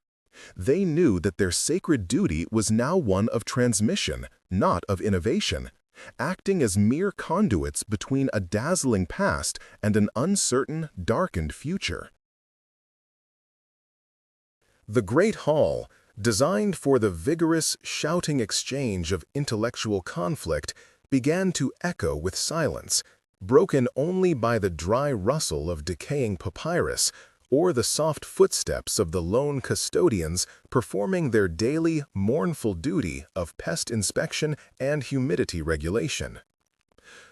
They knew that their sacred duty was now one of transmission, not of innovation, acting as mere conduits between a dazzling past and an uncertain, darkened future. The Great Hall, designed for the vigorous, shouting exchange of intellectual conflict, began to echo with silence, broken only by the dry rustle of decaying papyrus or the soft footsteps of the lone custodians performing their daily, mournful duty of pest inspection and humidity regulation.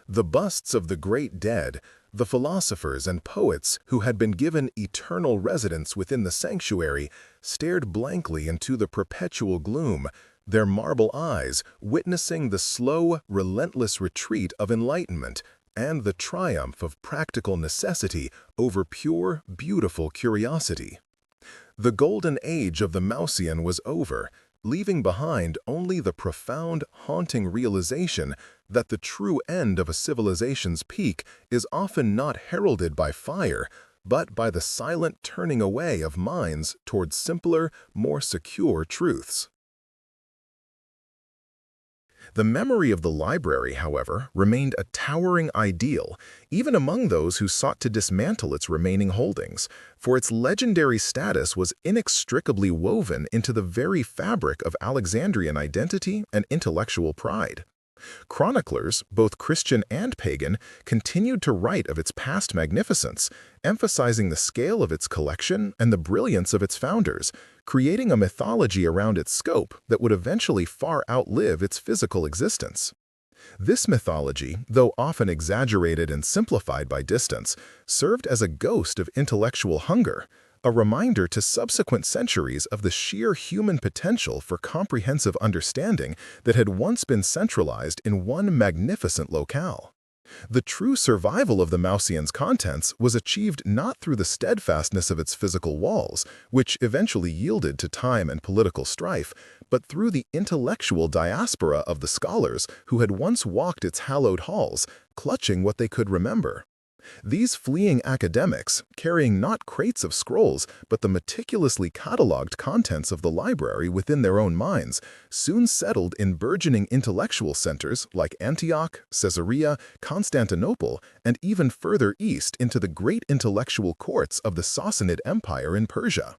The busts of the great dead, the philosophers and poets who had been given eternal residence within the sanctuary, stared blankly into the perpetual gloom, their marble eyes witnessing the slow, relentless retreat of enlightenment and the triumph of practical necessity over pure, beautiful curiosity. The golden age of the Mausian was over, leaving behind only the profound, haunting realization that the true end of a civilization's peak is often not heralded by fire, but by the silent turning away of minds toward simpler, more secure truths. The memory of the library, however, remained a towering ideal, even among those who sought to dismantle its remaining holdings, for its legendary status was inextricably woven into the very fabric of Alexandrian identity and intellectual pride. Chroniclers, both Christian and pagan, continued to write of its past magnificence, emphasizing the scale of its collection and the brilliance of its founders, creating a mythology around its scope that would eventually far outlive its physical existence. This mythology, though often exaggerated and simplified by distance, served as a ghost of intellectual hunger, a reminder to subsequent centuries of the sheer human potential for comprehensive understanding that had once been centralized in one magnificent locale. The true survival of the Mausian's contents was achieved not through the steadfastness of its physical walls, which eventually yielded to time and political strife, but through the intellectual diaspora of the scholars who had once walked its hallowed halls, clutching what they could remember. These fleeing academics, carrying not crates of scrolls but the meticulously catalogued contents of the library within their own minds, soon settled in burgeoning intellectual centers like Antioch, Caesarea, Constantinople, and even further east into the great intellectual courts of the Sassanid Empire in Persia.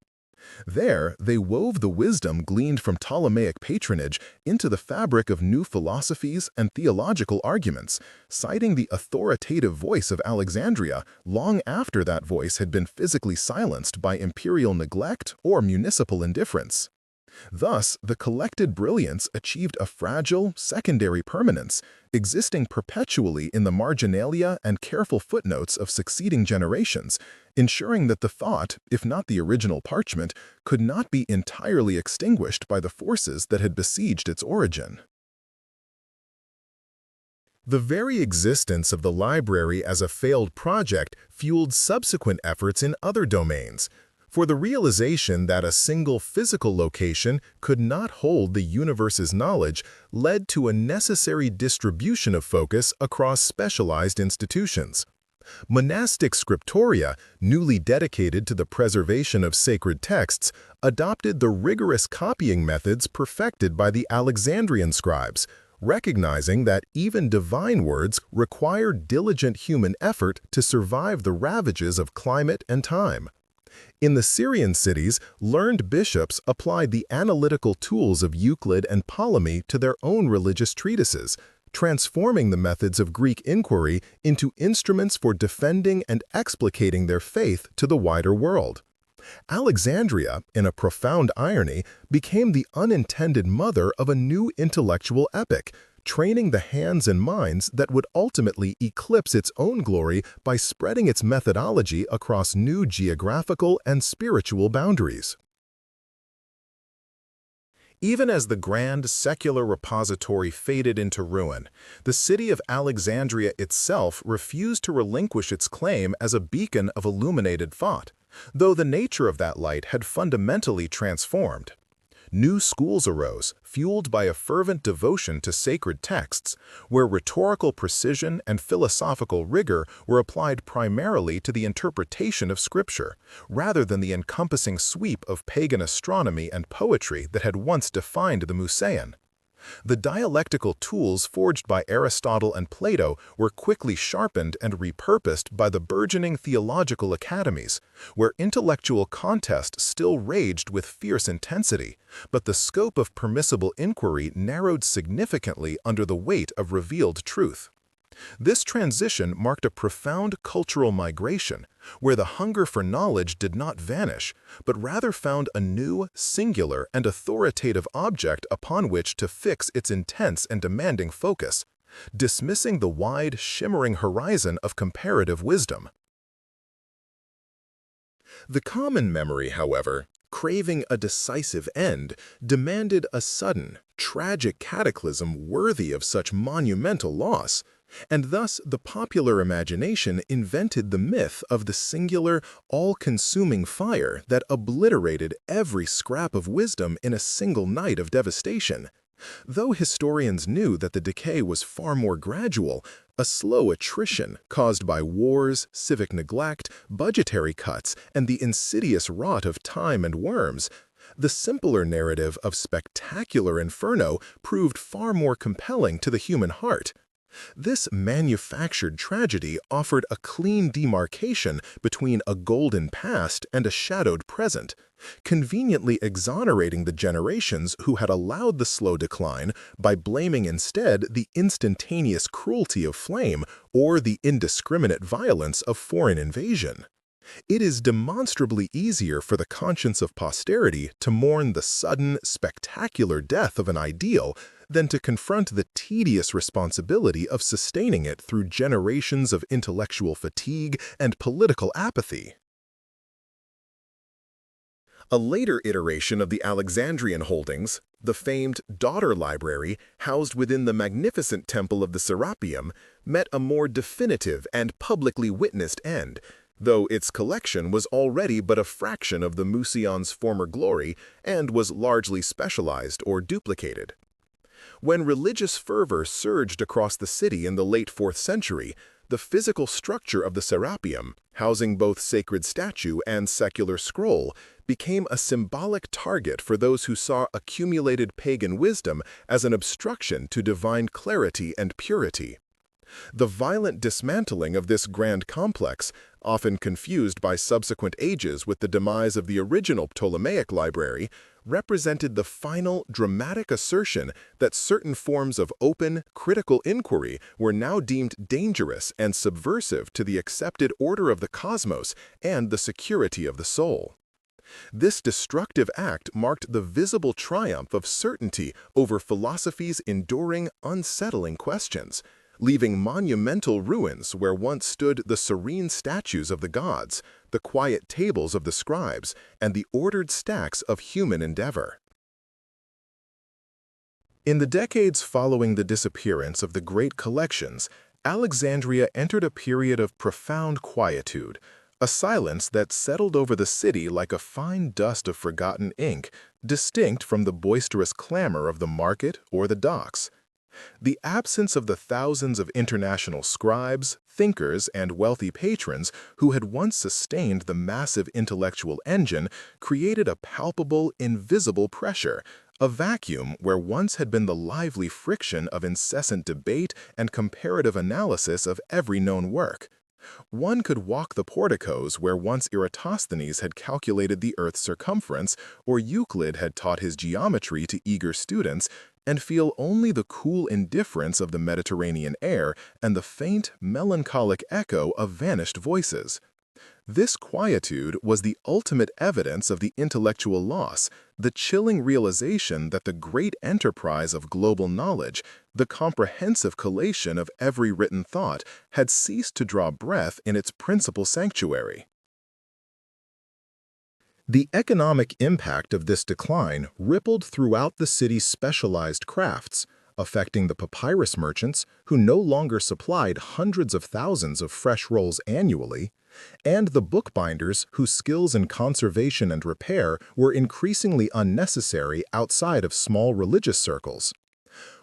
There, they wove the wisdom gleaned from Ptolemaic patronage into the fabric of new philosophies and theological arguments, citing the authoritative voice of Alexandria long after that voice had been physically silenced by imperial neglect or municipal indifference. Thus, the collected brilliance achieved a fragile, secondary permanence, existing perpetually in the marginalia and careful footnotes of succeeding generations, ensuring that the thought, if not the original parchment, could not be entirely extinguished by the forces that had besieged its origin. The very existence of the library as a failed project fueled subsequent efforts in other domains, for the realization that a single physical location could not hold the universe's knowledge led to a necessary distribution of focus across specialized institutions. Monastic scriptoria, newly dedicated to the preservation of sacred texts, adopted the rigorous copying methods perfected by the Alexandrian scribes, recognizing that even divine words require diligent human effort to survive the ravages of climate and time. In the Syrian cities, learned bishops applied the analytical tools of Euclid and Ptolemy to their own religious treatises, transforming the methods of Greek inquiry into instruments for defending and explicating their faith to the wider world. Alexandria, in a profound irony, became the unintended mother of a new intellectual epoch, training the hands and minds that would ultimately eclipse its own glory by spreading its methodology across new geographical and spiritual boundaries. Even as the grand secular repository faded into ruin, the city of Alexandria itself refused to relinquish its claim as a beacon of illuminated thought, though the nature of that light had fundamentally transformed. New schools arose, fueled by a fervent devotion to sacred texts, where rhetorical precision and philosophical rigor were applied primarily to the interpretation of Scripture, rather than the encompassing sweep of pagan astronomy and poetry that had once defined the Musaean. The dialectical tools forged by Aristotle and Plato were quickly sharpened and repurposed by the burgeoning theological academies, where intellectual contest still raged with fierce intensity, but the scope of permissible inquiry narrowed significantly under the weight of revealed truth. This transition marked a profound cultural migration, where the hunger for knowledge did not vanish, but rather found a new, singular, and authoritative object upon which to fix its intense and demanding focus, dismissing the wide, shimmering horizon of comparative wisdom. The common memory, however, craving a decisive end, demanded a sudden, tragic cataclysm worthy of such monumental loss, and thus the popular imagination invented the myth of the singular, all-consuming fire that obliterated every scrap of wisdom in a single night of devastation. Though historians knew that the decay was far more gradual, a slow attrition caused by wars, civic neglect, budgetary cuts, and the insidious rot of time and worms, the simpler narrative of spectacular inferno proved far more compelling to the human heart. This manufactured tragedy offered a clean demarcation between a golden past and a shadowed present, conveniently exonerating the generations who had allowed the slow decline by blaming instead the instantaneous cruelty of flame or the indiscriminate violence of foreign invasion. It is demonstrably easier for the conscience of posterity to mourn the sudden, spectacular death of an ideal than to confront the tedious responsibility of sustaining it through generations of intellectual fatigue and political apathy. A later iteration of the Alexandrian holdings, the famed daughter library housed within the magnificent temple of the Serapeum, met a more definitive and publicly witnessed end, though its collection was already but a fraction of the Museon's former glory and was largely specialized or duplicated. When religious fervor surged across the city in the late 4th century, the physical structure of the Serapeum, housing both sacred statue and secular scroll, became a symbolic target for those who saw accumulated pagan wisdom as an obstruction to divine clarity and purity. The violent dismantling of this grand complex, often confused by subsequent ages with the demise of the original Ptolemaic library, represented the final, dramatic assertion that certain forms of open, critical inquiry were now deemed dangerous and subversive to the accepted order of the cosmos and the security of the soul. This destructive act marked the visible triumph of certainty over philosophy's enduring, unsettling questions, leaving monumental ruins where once stood the serene statues of the gods, the quiet tables of the scribes, and the ordered stacks of human endeavor. In the decades following the disappearance of the great collections, Alexandria entered a period of profound quietude, a silence that settled over the city like a fine dust of forgotten ink, distinct from the boisterous clamor of the market or the docks. The absence of the thousands of international scribes, thinkers, and wealthy patrons who had once sustained the massive intellectual engine created a palpable, invisible pressure, a vacuum where once had been the lively friction of incessant debate and comparative analysis of every known work. One could walk the porticos where once Eratosthenes had calculated the Earth's circumference or Euclid had taught his geometry to eager students, and feel only the cool indifference of the Mediterranean air and the faint, melancholic echo of vanished voices. This quietude was the ultimate evidence of the intellectual loss, the chilling realization that the great enterprise of global knowledge, the comprehensive collation of every written thought, had ceased to draw breath in its principal sanctuary. The economic impact of this decline rippled throughout the city's specialized crafts, affecting the papyrus merchants, who no longer supplied hundreds of thousands of fresh rolls annually, and the bookbinders whose skills in conservation and repair were increasingly unnecessary outside of small religious circles.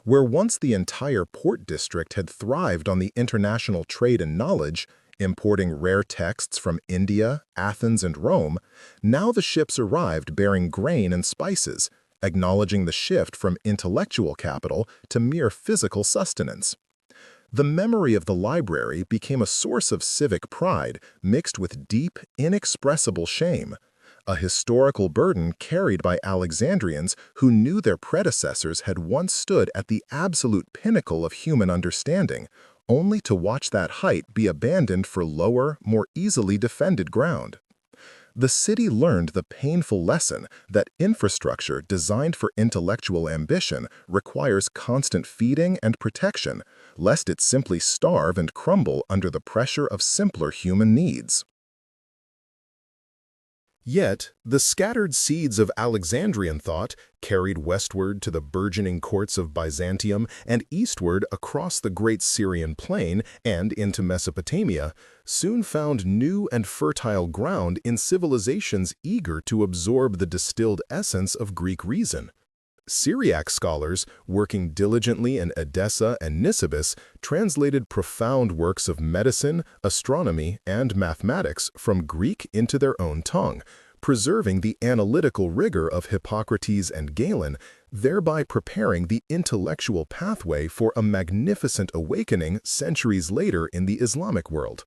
Where once the entire port district had thrived on the international trade and knowledge, importing rare texts from India, Athens, and Rome, now the ships arrived bearing grain and spices, acknowledging the shift from intellectual capital to mere physical sustenance. The memory of the library became a source of civic pride mixed with deep, inexpressible shame, a historical burden carried by Alexandrians who knew their predecessors had once stood at the absolute pinnacle of human understanding, only to watch that height be abandoned for lower, more easily defended ground. The city learned the painful lesson that infrastructure designed for intellectual ambition requires constant feeding and protection, lest it simply starve and crumble under the pressure of simpler human needs. Yet, the scattered seeds of Alexandrian thought, carried westward to the burgeoning courts of Byzantium and eastward across the great Syrian plain and into Mesopotamia, soon found new and fertile ground in civilizations eager to absorb the distilled essence of Greek reason. Syriac scholars, working diligently in Edessa and Nisibis, translated profound works of medicine, astronomy, and mathematics from Greek into their own tongue, preserving the analytical rigor of Hippocrates and Galen, thereby preparing the intellectual pathway for a magnificent awakening centuries later in the Islamic world.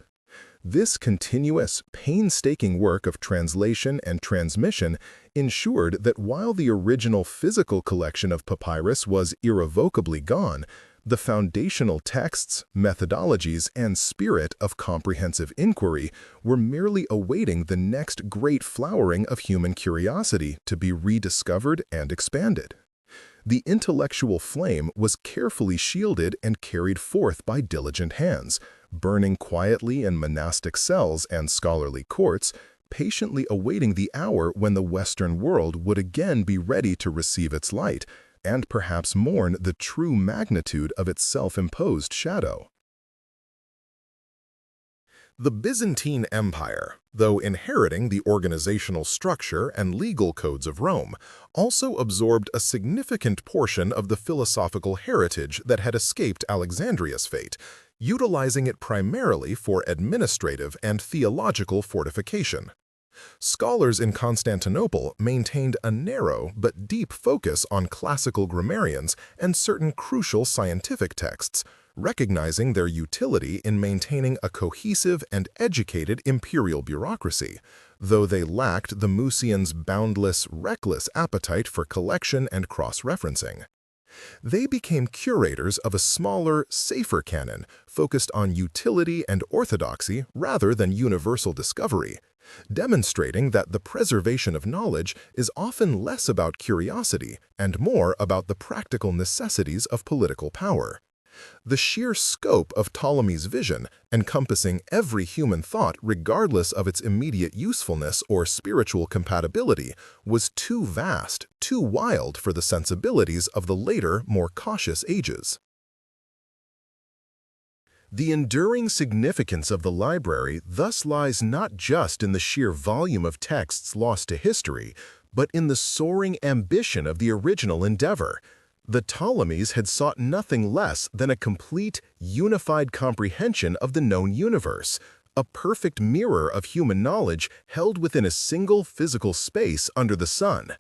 This continuous, painstaking work of translation and transmission ensured that while the original physical collection of papyrus was irrevocably gone, the foundational texts, methodologies, and spirit of comprehensive inquiry were merely awaiting the next great flowering of human curiosity to be rediscovered and expanded. The intellectual flame was carefully shielded and carried forth by diligent hands, burning quietly in monastic cells and scholarly courts, patiently awaiting the hour when the Western world would again be ready to receive its light, and perhaps mourn the true magnitude of its self-imposed shadow. The Byzantine Empire, though inheriting the organizational structure and legal codes of Rome, also absorbed a significant portion of the philosophical heritage that had escaped Alexandria's fate, utilizing it primarily for administrative and theological fortification. Scholars in Constantinople maintained a narrow but deep focus on classical grammarians and certain crucial scientific texts, recognizing their utility in maintaining a cohesive and educated imperial bureaucracy, though they lacked the Musians' boundless, reckless appetite for collection and cross-referencing. They became curators of a smaller, safer canon focused on utility and orthodoxy rather than universal discovery, demonstrating that the preservation of knowledge is often less about curiosity and more about the practical necessities of political power. The sheer scope of Ptolemy's vision, encompassing every human thought regardless of its immediate usefulness or spiritual compatibility, was too vast, too wild for the sensibilities of the later, more cautious ages. The enduring significance of the library thus lies not just in the sheer volume of texts lost to history, but in the soaring ambition of the original endeavor. The Ptolemies had sought nothing less than a complete, unified comprehension of the known universe, a perfect mirror of human knowledge held within a single physical space under the sun.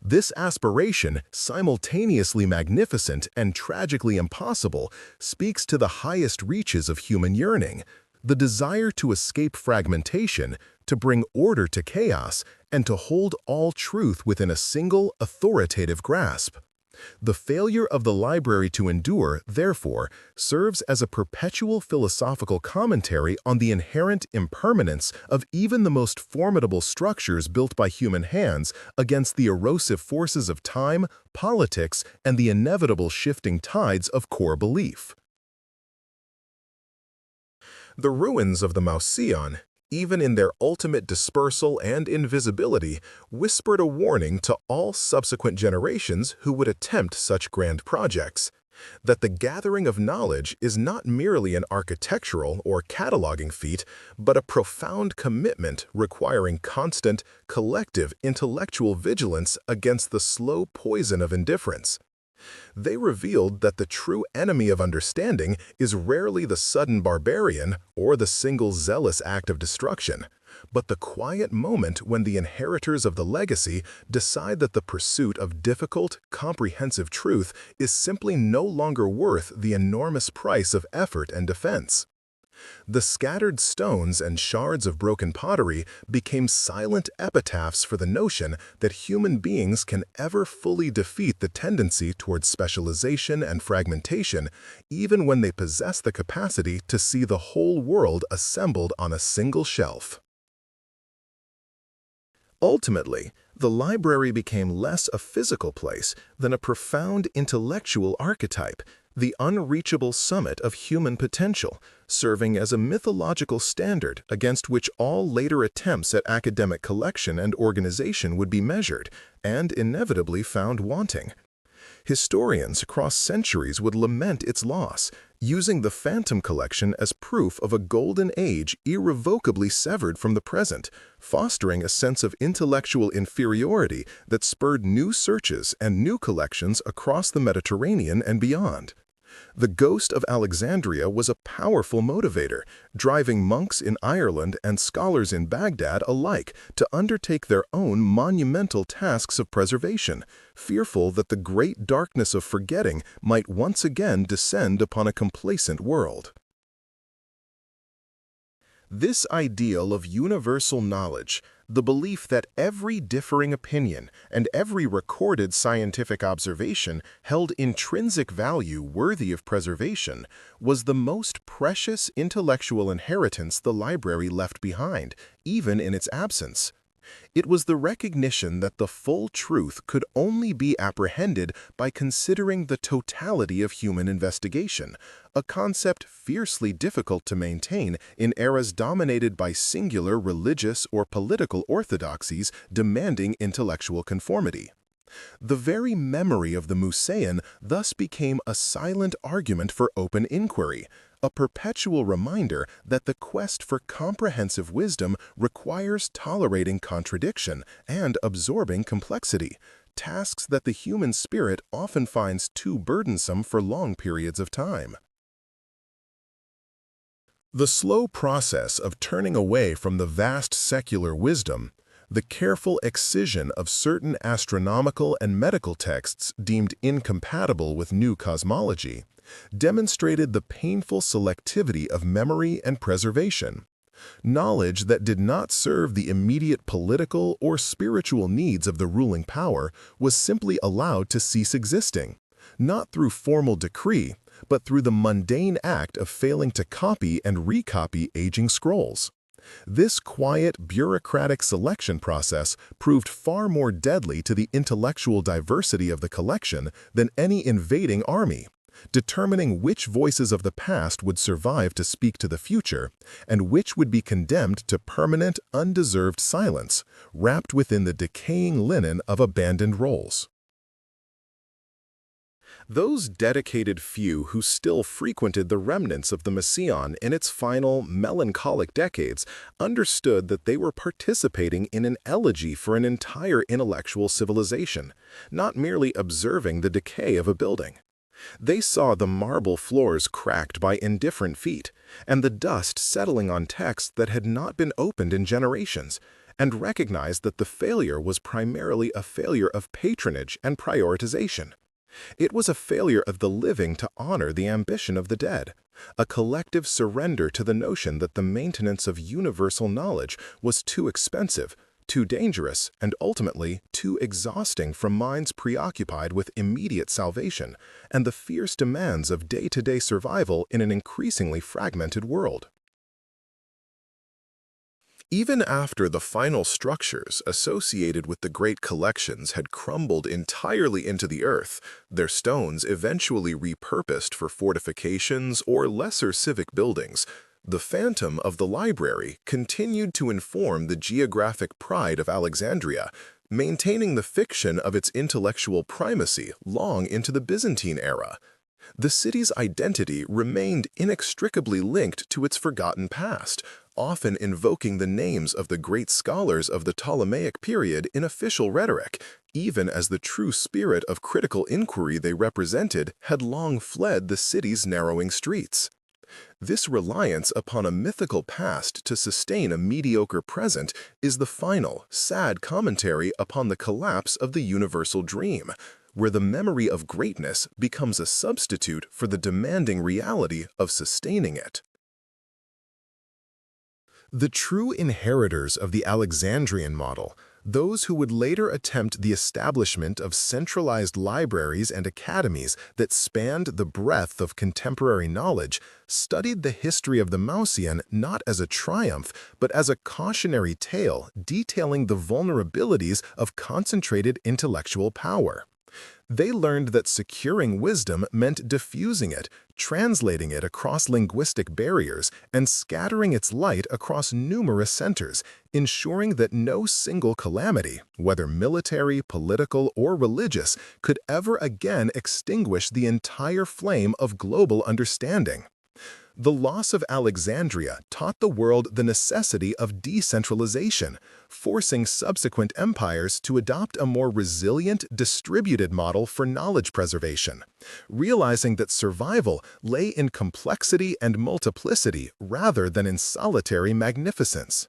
This aspiration, simultaneously magnificent and tragically impossible, speaks to the highest reaches of human yearning, the desire to escape fragmentation, to bring order to chaos, and to hold all truth within a single, authoritative grasp. The failure of the library to endure, therefore, serves as a perpetual philosophical commentary on the inherent impermanence of even the most formidable structures built by human hands against the erosive forces of time, politics, and the inevitable shifting tides of core belief. The ruins of the Mauseon, even in their ultimate dispersal and invisibility, whispered a warning to all subsequent generations who would attempt such grand projects, that the gathering of knowledge is not merely an architectural or cataloging feat, but a profound commitment requiring constant, collective intellectual vigilance against the slow poison of indifference. They revealed that the true enemy of understanding is rarely the sudden barbarian or the single zealous act of destruction, but the quiet moment when the inheritors of the legacy decide that the pursuit of difficult, comprehensive truth is simply no longer worth the enormous price of effort and defense. The scattered stones and shards of broken pottery became silent epitaphs for the notion that human beings can ever fully defeat the tendency towards specialization and fragmentation, even when they possess the capacity to see the whole world assembled on a single shelf. Ultimately, the library became less a physical place than a profound intellectual archetype, the unreachable summit of human potential, serving as a mythological standard against which all later attempts at academic collection and organization would be measured, and inevitably found wanting. Historians across centuries would lament its loss, using the Phantom collection as proof of a golden age irrevocably severed from the present, fostering a sense of intellectual inferiority that spurred new searches and new collections across the Mediterranean and beyond. The ghost of Alexandria was a powerful motivator, driving monks in Ireland and scholars in Baghdad alike to undertake their own monumental tasks of preservation, fearful that the great darkness of forgetting might once again descend upon a complacent world. This ideal of universal knowledge, the belief that every differing opinion and every recorded scientific observation held intrinsic value worthy of preservation, was the most precious intellectual inheritance the library left behind, even in its absence. It was the recognition that the full truth could only be apprehended by considering the totality of human investigation, a concept fiercely difficult to maintain in eras dominated by singular religious or political orthodoxies demanding intellectual conformity. The very memory of the Mauseon thus became a silent argument for open inquiry, a perpetual reminder that the quest for comprehensive wisdom requires tolerating contradiction and absorbing complexity, tasks that the human spirit often finds too burdensome for long periods of time. The slow process of turning away from the vast secular wisdom, the careful excision of certain astronomical and medical texts deemed incompatible with new cosmology, demonstrated the painful selectivity of memory and preservation. Knowledge that did not serve the immediate political or spiritual needs of the ruling power was simply allowed to cease existing, not through formal decree, but through the mundane act of failing to copy and recopy aging scrolls. This quiet, bureaucratic selection process proved far more deadly to the intellectual diversity of the collection than any invading army, determining which voices of the past would survive to speak to the future and which would be condemned to permanent, undeserved silence, wrapped within the decaying linen of abandoned roles. Those dedicated few who still frequented the remnants of the Messian in its final, melancholic decades understood that they were participating in an elegy for an entire intellectual civilization, not merely observing the decay of a building. They saw the marble floors cracked by indifferent feet, and the dust settling on texts that had not been opened in generations, and recognized that the failure was primarily a failure of patronage and prioritization. It was a failure of the living to honor the ambition of the dead, a collective surrender to the notion that the maintenance of universal knowledge was too expensive, too dangerous, and ultimately too exhausting for minds preoccupied with immediate salvation and the fierce demands of day-to-day survival in an increasingly fragmented world. Even after the final structures associated with the great collections had crumbled entirely into the earth, their stones eventually repurposed for fortifications or lesser civic buildings, the phantom of the library continued to inform the geographic pride of Alexandria, maintaining the fiction of its intellectual primacy long into the Byzantine era. The city's identity remained inextricably linked to its forgotten past, often invoking the names of the great scholars of the Ptolemaic period in official rhetoric, even as the true spirit of critical inquiry they represented had long fled the city's narrowing streets. This reliance upon a mythical past to sustain a mediocre present is the final, sad commentary upon the collapse of the universal dream, where the memory of greatness becomes a substitute for the demanding reality of sustaining it. The true inheritors of the Alexandrian model, those who would later attempt the establishment of centralized libraries and academies that spanned the breadth of contemporary knowledge, studied the history of the Mausian not as a triumph, but as a cautionary tale detailing the vulnerabilities of concentrated intellectual power. They learned that securing wisdom meant diffusing it, translating it across linguistic barriers, and scattering its light across numerous centers, ensuring that no single calamity, whether military, political, or religious, could ever again extinguish the entire flame of global understanding. The loss of Alexandria taught the world the necessity of decentralization, forcing subsequent empires to adopt a more resilient, distributed model for knowledge preservation, realizing that survival lay in complexity and multiplicity rather than in solitary magnificence.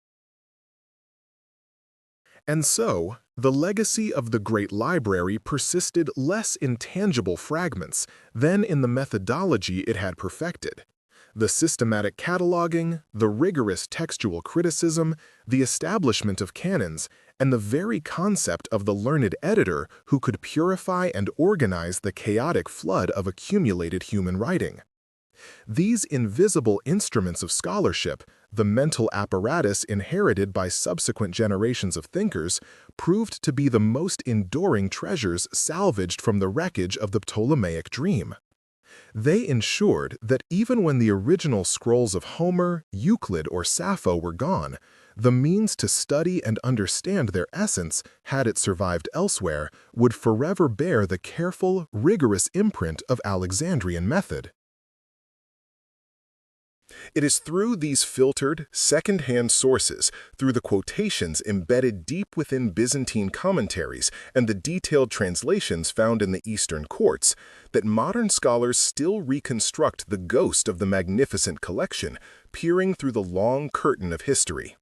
And so, the legacy of the Great Library persisted less in tangible fragments than in the methodology it had perfected. The systematic cataloging, the rigorous textual criticism, the establishment of canons, and the very concept of the learned editor who could purify and organize the chaotic flood of accumulated human writing. These invisible instruments of scholarship, the mental apparatus inherited by subsequent generations of thinkers, proved to be the most enduring treasures salvaged from the wreckage of the Ptolemaic dream. They ensured that even when the original scrolls of Homer, Euclid, or Sappho were gone, the means to study and understand their essence, had it survived elsewhere, would forever bear the careful, rigorous imprint of Alexandrian method. It is through these filtered, second-hand sources, through the quotations embedded deep within Byzantine commentaries and the detailed translations found in the Eastern courts, that modern scholars still reconstruct the ghost of the magnificent collection, peering through the long curtain of history.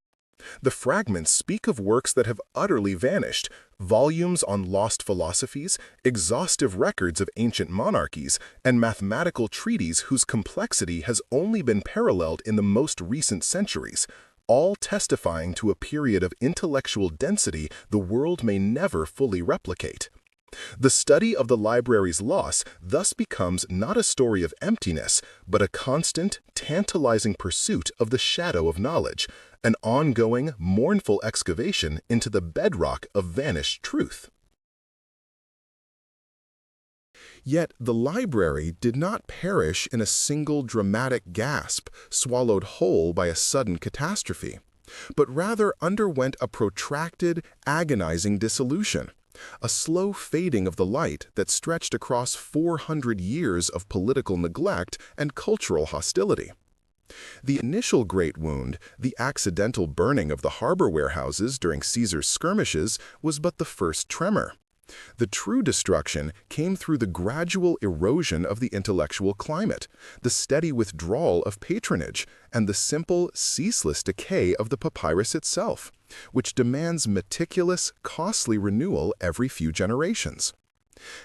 The fragments speak of works that have utterly vanished, volumes on lost philosophies, exhaustive records of ancient monarchies, and mathematical treatises whose complexity has only been paralleled in the most recent centuries, all testifying to a period of intellectual density the world may never fully replicate. The study of the library's loss thus becomes not a story of emptiness, but a constant, tantalizing pursuit of the shadow of knowledge, an ongoing, mournful excavation into the bedrock of vanished truth. Yet the library did not perish in a single dramatic gasp swallowed whole by a sudden catastrophe, but rather underwent a protracted, agonizing dissolution, a slow fading of the light that stretched across 400 years of political neglect and cultural hostility. The initial great wound, the accidental burning of the harbor warehouses during Caesar's skirmishes, was but the first tremor. The true destruction came through the gradual erosion of the intellectual climate, the steady withdrawal of patronage, and the simple, ceaseless decay of the papyrus itself, which demands meticulous, costly renewal every few generations.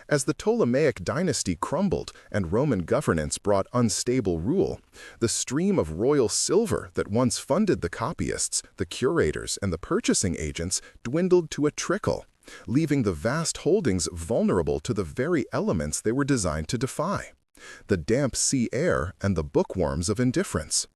As the Ptolemaic dynasty crumbled and Roman governance brought unstable rule, the stream of royal silver that once funded the copyists, the curators, and the purchasing agents dwindled to a trickle, leaving the vast holdings vulnerable to the very elements they were designed to defy: the damp sea air and the bookworms of indifference.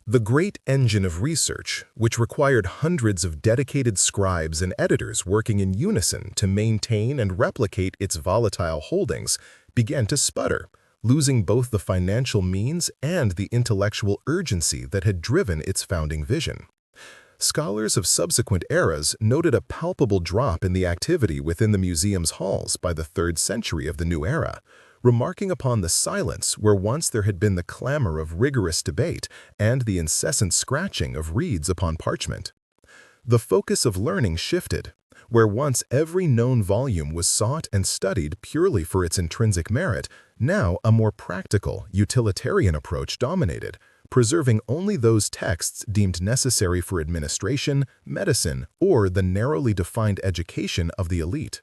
The great engine of research, which required hundreds of dedicated scribes and editors working in unison to maintain and replicate its volatile holdings, began to sputter, losing both the financial means and the intellectual urgency that had driven its founding vision. Scholars of subsequent eras noted a palpable drop in the activity within the museum's halls by the 3rd century of the new era, remarking upon the silence where once there had been the clamor of rigorous debate and the incessant scratching of reeds upon parchment. The focus of learning shifted. Where once every known volume was sought and studied purely for its intrinsic merit, now a more practical, utilitarian approach dominated, preserving only those texts deemed necessary for administration, medicine, or the narrowly defined education of the elite.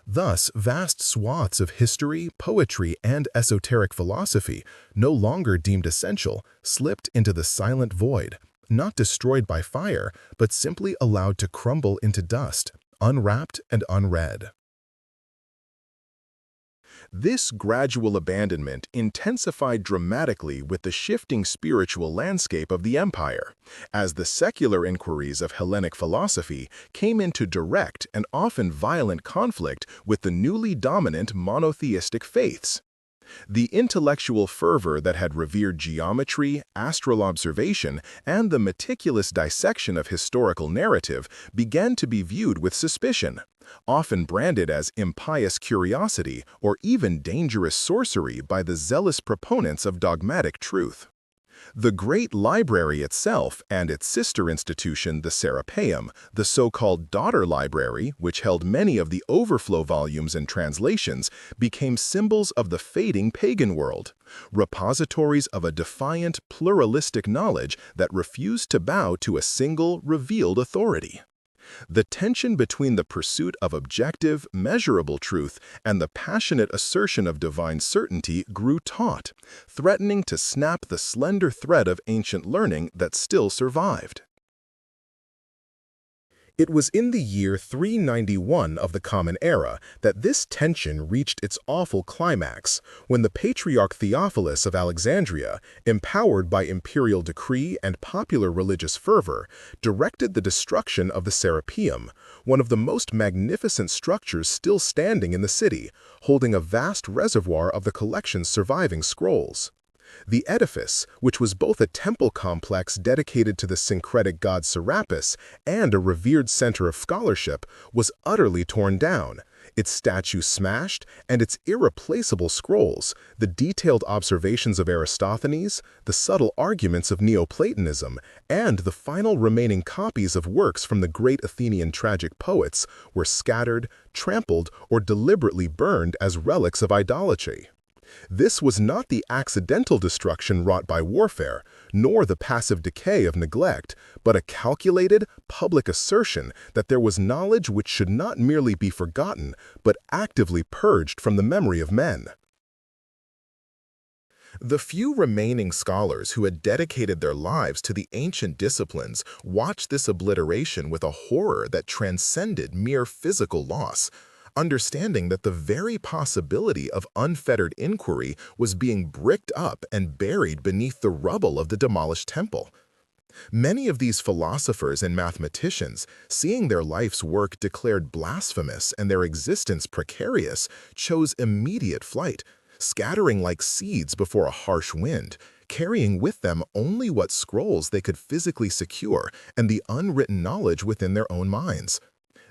Thus, vast swaths of history, poetry, and esoteric philosophy, no longer deemed essential, slipped into the silent void, not destroyed by fire, but simply allowed to crumble into dust, unwrapped and unread. This gradual abandonment intensified dramatically with the shifting spiritual landscape of the empire, as the secular inquiries of Hellenic philosophy came into direct and often violent conflict with the newly dominant monotheistic faiths. The intellectual fervor that had revered geometry, astral observation, and the meticulous dissection of historical narrative began to be viewed with suspicion, often branded as impious curiosity or even dangerous sorcery by the zealous proponents of dogmatic truth. The Great Library itself and its sister institution, the Serapeum, the so-called daughter library, which held many of the overflow volumes and translations, became symbols of the fading pagan world, repositories of a defiant, pluralistic knowledge that refused to bow to a single, revealed authority. The tension between the pursuit of objective, measurable truth and the passionate assertion of divine certainty grew taut, threatening to snap the slender thread of ancient learning that still survived. It was in the year 391 of the Common Era that this tension reached its awful climax, when the Patriarch Theophilus of Alexandria, empowered by imperial decree and popular religious fervor, directed the destruction of the Serapeum, one of the most magnificent structures still standing in the city, holding a vast reservoir of the collection's surviving scrolls. The edifice, which was both a temple complex dedicated to the syncretic god Serapis and a revered center of scholarship, was utterly torn down, its statues smashed, and its irreplaceable scrolls, the detailed observations of Aristophanes, the subtle arguments of Neoplatonism, and the final remaining copies of works from the great Athenian tragic poets, were scattered, trampled, or deliberately burned as relics of idolatry. This was not the accidental destruction wrought by warfare, nor the passive decay of neglect, but a calculated, public assertion that there was knowledge which should not merely be forgotten, but actively purged from the memory of men. The few remaining scholars who had dedicated their lives to the ancient disciplines watched this obliteration with a horror that transcended mere physical loss, understanding that the very possibility of unfettered inquiry was being bricked up and buried beneath the rubble of the demolished temple. Many of these philosophers and mathematicians, seeing their life's work declared blasphemous and their existence precarious, chose immediate flight, scattering like seeds before a harsh wind, carrying with them only what scrolls they could physically secure and the unwritten knowledge within their own minds.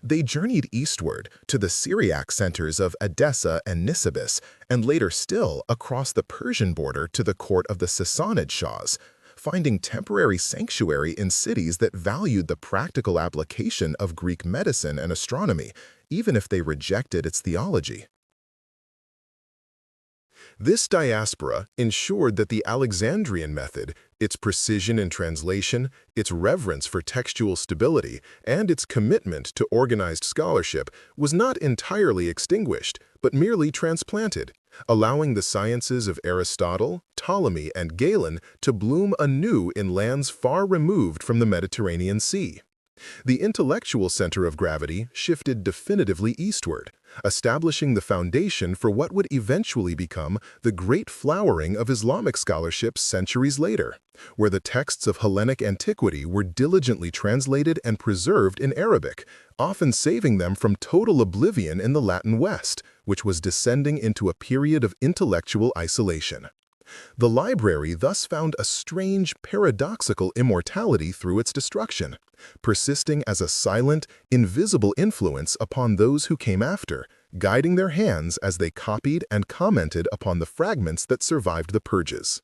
They journeyed eastward to the Syriac centers of Edessa and Nisibis, and later still across the Persian border to the court of the Sassanid Shahs, finding temporary sanctuary in cities that valued the practical application of Greek medicine and astronomy, even if they rejected its theology. This diaspora ensured that the Alexandrian method, its precision in translation, its reverence for textual stability, and its commitment to organized scholarship was not entirely extinguished, but merely transplanted, allowing the sciences of Aristotle, Ptolemy, and Galen to bloom anew in lands far removed from the Mediterranean Sea. The intellectual center of gravity shifted definitively eastward, establishing the foundation for what would eventually become the great flowering of Islamic scholarship centuries later, where the texts of Hellenic antiquity were diligently translated and preserved in Arabic, often saving them from total oblivion in the Latin West, which was descending into a period of intellectual isolation. The library thus found a strange, paradoxical immortality through its destruction, persisting as a silent, invisible influence upon those who came after, guiding their hands as they copied and commented upon the fragments that survived the purges.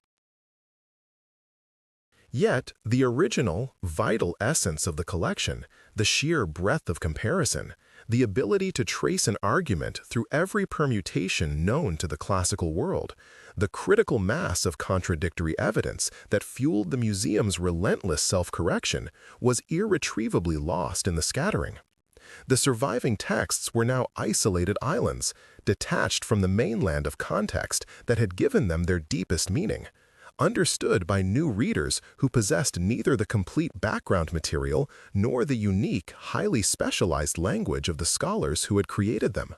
Yet, the original, vital essence of the collection, the sheer breadth of comparison, the ability to trace an argument through every permutation known to the classical world, the critical mass of contradictory evidence that fueled the museum's relentless self-correction, was irretrievably lost in the scattering. The surviving texts were now isolated islands, detached from the mainland of context that had given them their deepest meaning, understood by new readers who possessed neither the complete background material nor the unique, highly specialized language of the scholars who had created them.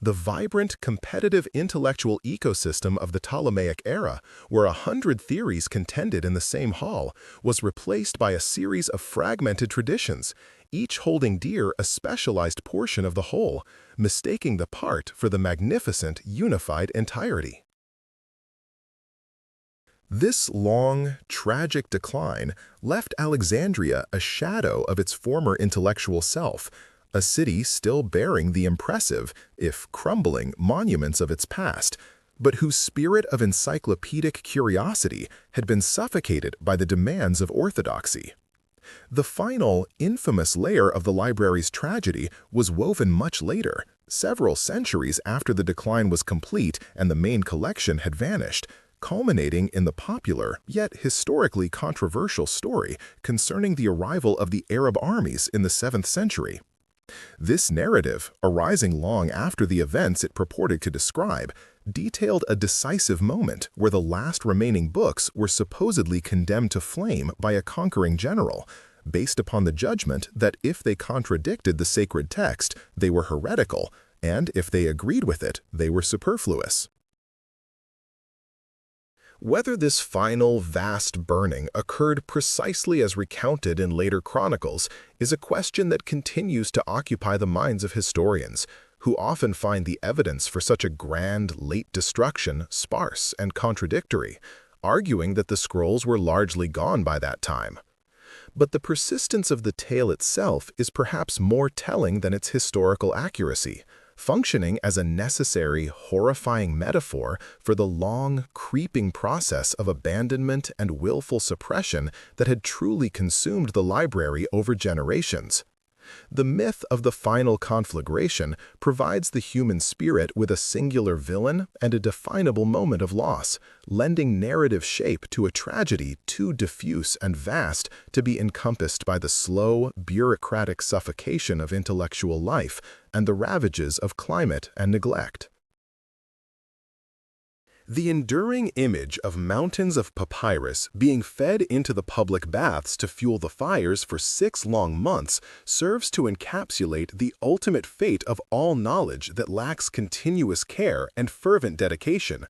The vibrant, competitive intellectual ecosystem of the Ptolemaic era, where 100 theories contended in the same hall, was replaced by a series of fragmented traditions, each holding dear a specialized portion of the whole, mistaking the part for the magnificent, unified entirety. This long, tragic decline left Alexandria a shadow of its former intellectual self, a city still bearing the impressive, if crumbling, monuments of its past, but whose spirit of encyclopedic curiosity had been suffocated by the demands of orthodoxy. The final, infamous layer of the library's tragedy was woven much later, several centuries after the decline was complete and the main collection had vanished, culminating in the popular, yet historically controversial story concerning the arrival of the Arab armies in the 7th century. This narrative, arising long after the events it purported to describe, detailed a decisive moment where the last remaining books were supposedly condemned to flame by a conquering general, based upon the judgment that if they contradicted the sacred text, they were heretical, and if they agreed with it, they were superfluous. Whether this final, vast burning occurred precisely as recounted in later chronicles is a question that continues to occupy the minds of historians, who often find the evidence for such a grand, late destruction sparse and contradictory, arguing that the scrolls were largely gone by that time. But the persistence of the tale itself is perhaps more telling than its historical accuracy, functioning as a necessary, horrifying metaphor for the long, creeping process of abandonment and willful suppression that had truly consumed the library over generations. The myth of the final conflagration provides the human spirit with a singular villain and a definable moment of loss, lending narrative shape to a tragedy too diffuse and vast to be encompassed by the slow, bureaucratic suffocation of intellectual life and the ravages of climate and neglect. The enduring image of mountains of papyrus being fed into the public baths to fuel the fires for 6 long months serves to encapsulate the ultimate fate of all knowledge that lacks continuous care and fervent dedication,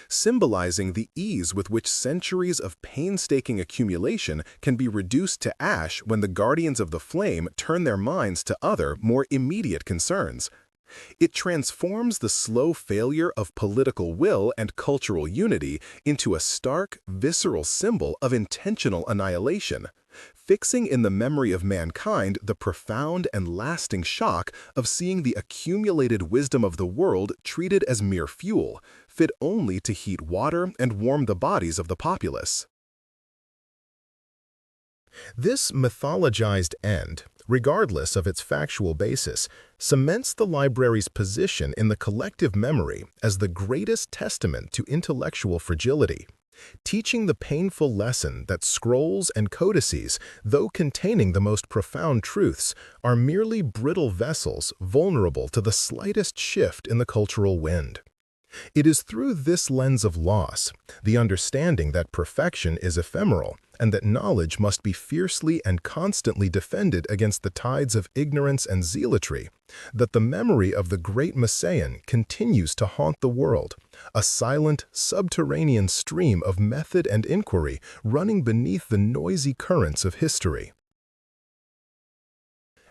symbolizing the ease with which centuries of painstaking accumulation can be reduced to ash when the guardians of the flame turn their minds to other, more immediate concerns. It transforms the slow failure of political will and cultural unity into a stark, visceral symbol of intentional annihilation, fixing in the memory of mankind the profound and lasting shock of seeing the accumulated wisdom of the world treated as mere fuel, fit only to heat water and warm the bodies of the populace. This mythologized end, regardless of its factual basis, cements the library's position in the collective memory as the greatest testament to intellectual fragility, teaching the painful lesson that scrolls and codices, though containing the most profound truths, are merely brittle vessels vulnerable to the slightest shift in the cultural wind. It is through this lens of loss, the understanding that perfection is ephemeral and that knowledge must be fiercely and constantly defended against the tides of ignorance and zealotry, that the memory of the great Messian continues to haunt the world, a silent, subterranean stream of method and inquiry running beneath the noisy currents of history.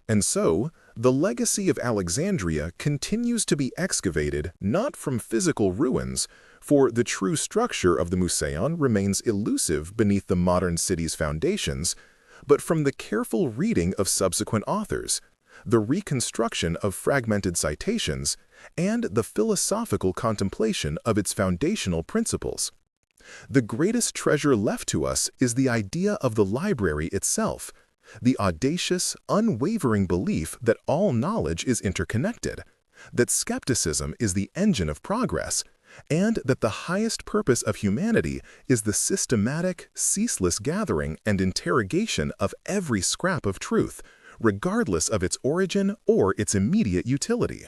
And so, the legacy of Alexandria continues to be excavated not from physical ruins, for the true structure of the Museion remains elusive beneath the modern city's foundations, but from the careful reading of subsequent authors, the reconstruction of fragmented citations, and the philosophical contemplation of its foundational principles. The greatest treasure left to us is the idea of the library itself, the audacious, unwavering belief that all knowledge is interconnected, that skepticism is the engine of progress, and that the highest purpose of humanity is the systematic, ceaseless gathering and interrogation of every scrap of truth, regardless of its origin or its immediate utility.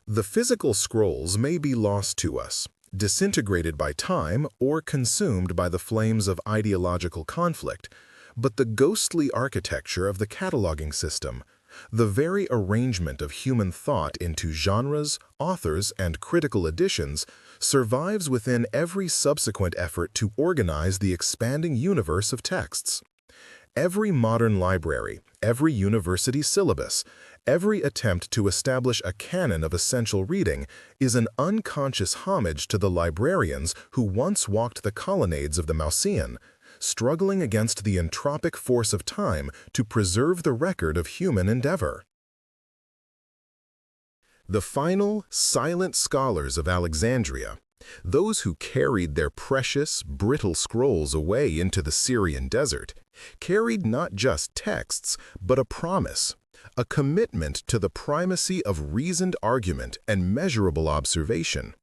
The physical scrolls may be lost to us, disintegrated by time or consumed by the flames of ideological conflict, but the ghostly architecture of the cataloging system, the very arrangement of human thought into genres, authors, and critical editions, survives within every subsequent effort to organize the expanding universe of texts. Every modern library, every university syllabus, every attempt to establish a canon of essential reading is an unconscious homage to the librarians who once walked the colonnades of the Museion, struggling against the entropic force of time to preserve the record of human endeavor. The final, silent scholars of Alexandria, those who carried their precious, brittle scrolls away into the Syrian desert, carried not just texts, but a promise, a commitment to the primacy of reasoned argument and measurable observation,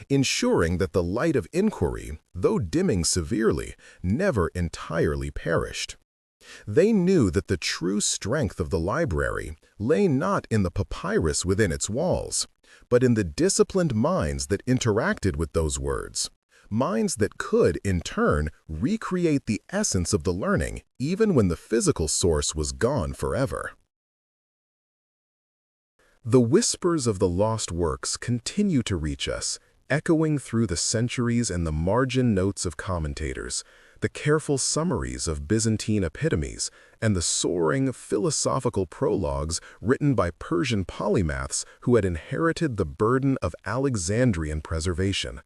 ensuring that the light of inquiry, though dimming severely, never entirely perished. They knew that the true strength of the library lay not in the papyrus within its walls, but in the disciplined minds that interacted with those words, minds that could, in turn, recreate the essence of the learning even when the physical source was gone forever. The whispers of the lost works continue to reach us, echoing through the centuries and the margin notes of commentators, the careful summaries of Byzantine epitomes, and the soaring philosophical prologues written by Persian polymaths who had inherited the burden of Alexandrian preservation.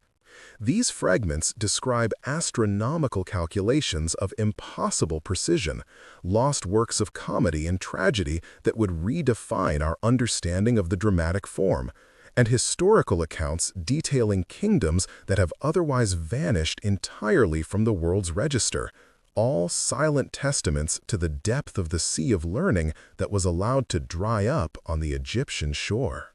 These fragments describe astronomical calculations of impossible precision, lost works of comedy and tragedy that would redefine our understanding of the dramatic form, and historical accounts detailing kingdoms that have otherwise vanished entirely from the world's register, all silent testaments to the depth of the sea of learning that was allowed to dry up on the Egyptian shore.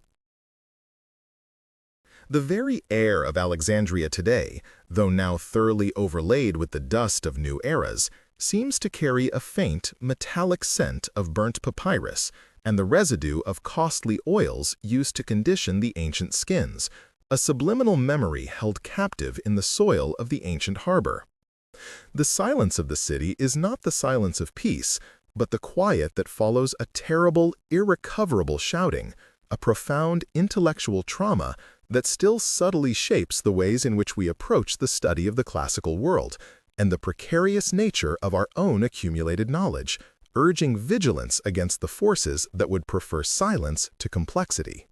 The very air of Alexandria today, though now thoroughly overlaid with the dust of new eras, seems to carry a faint, metallic scent of burnt papyrus and the residue of costly oils used to condition the ancient skins, a subliminal memory held captive in the soil of the ancient harbor. The silence of the city is not the silence of peace, but the quiet that follows a terrible, irrecoverable shouting, a profound intellectual trauma that still subtly shapes the ways in which we approach the study of the classical world, and the precarious nature of our own accumulated knowledge, urging vigilance against the forces that would prefer silence to complexity.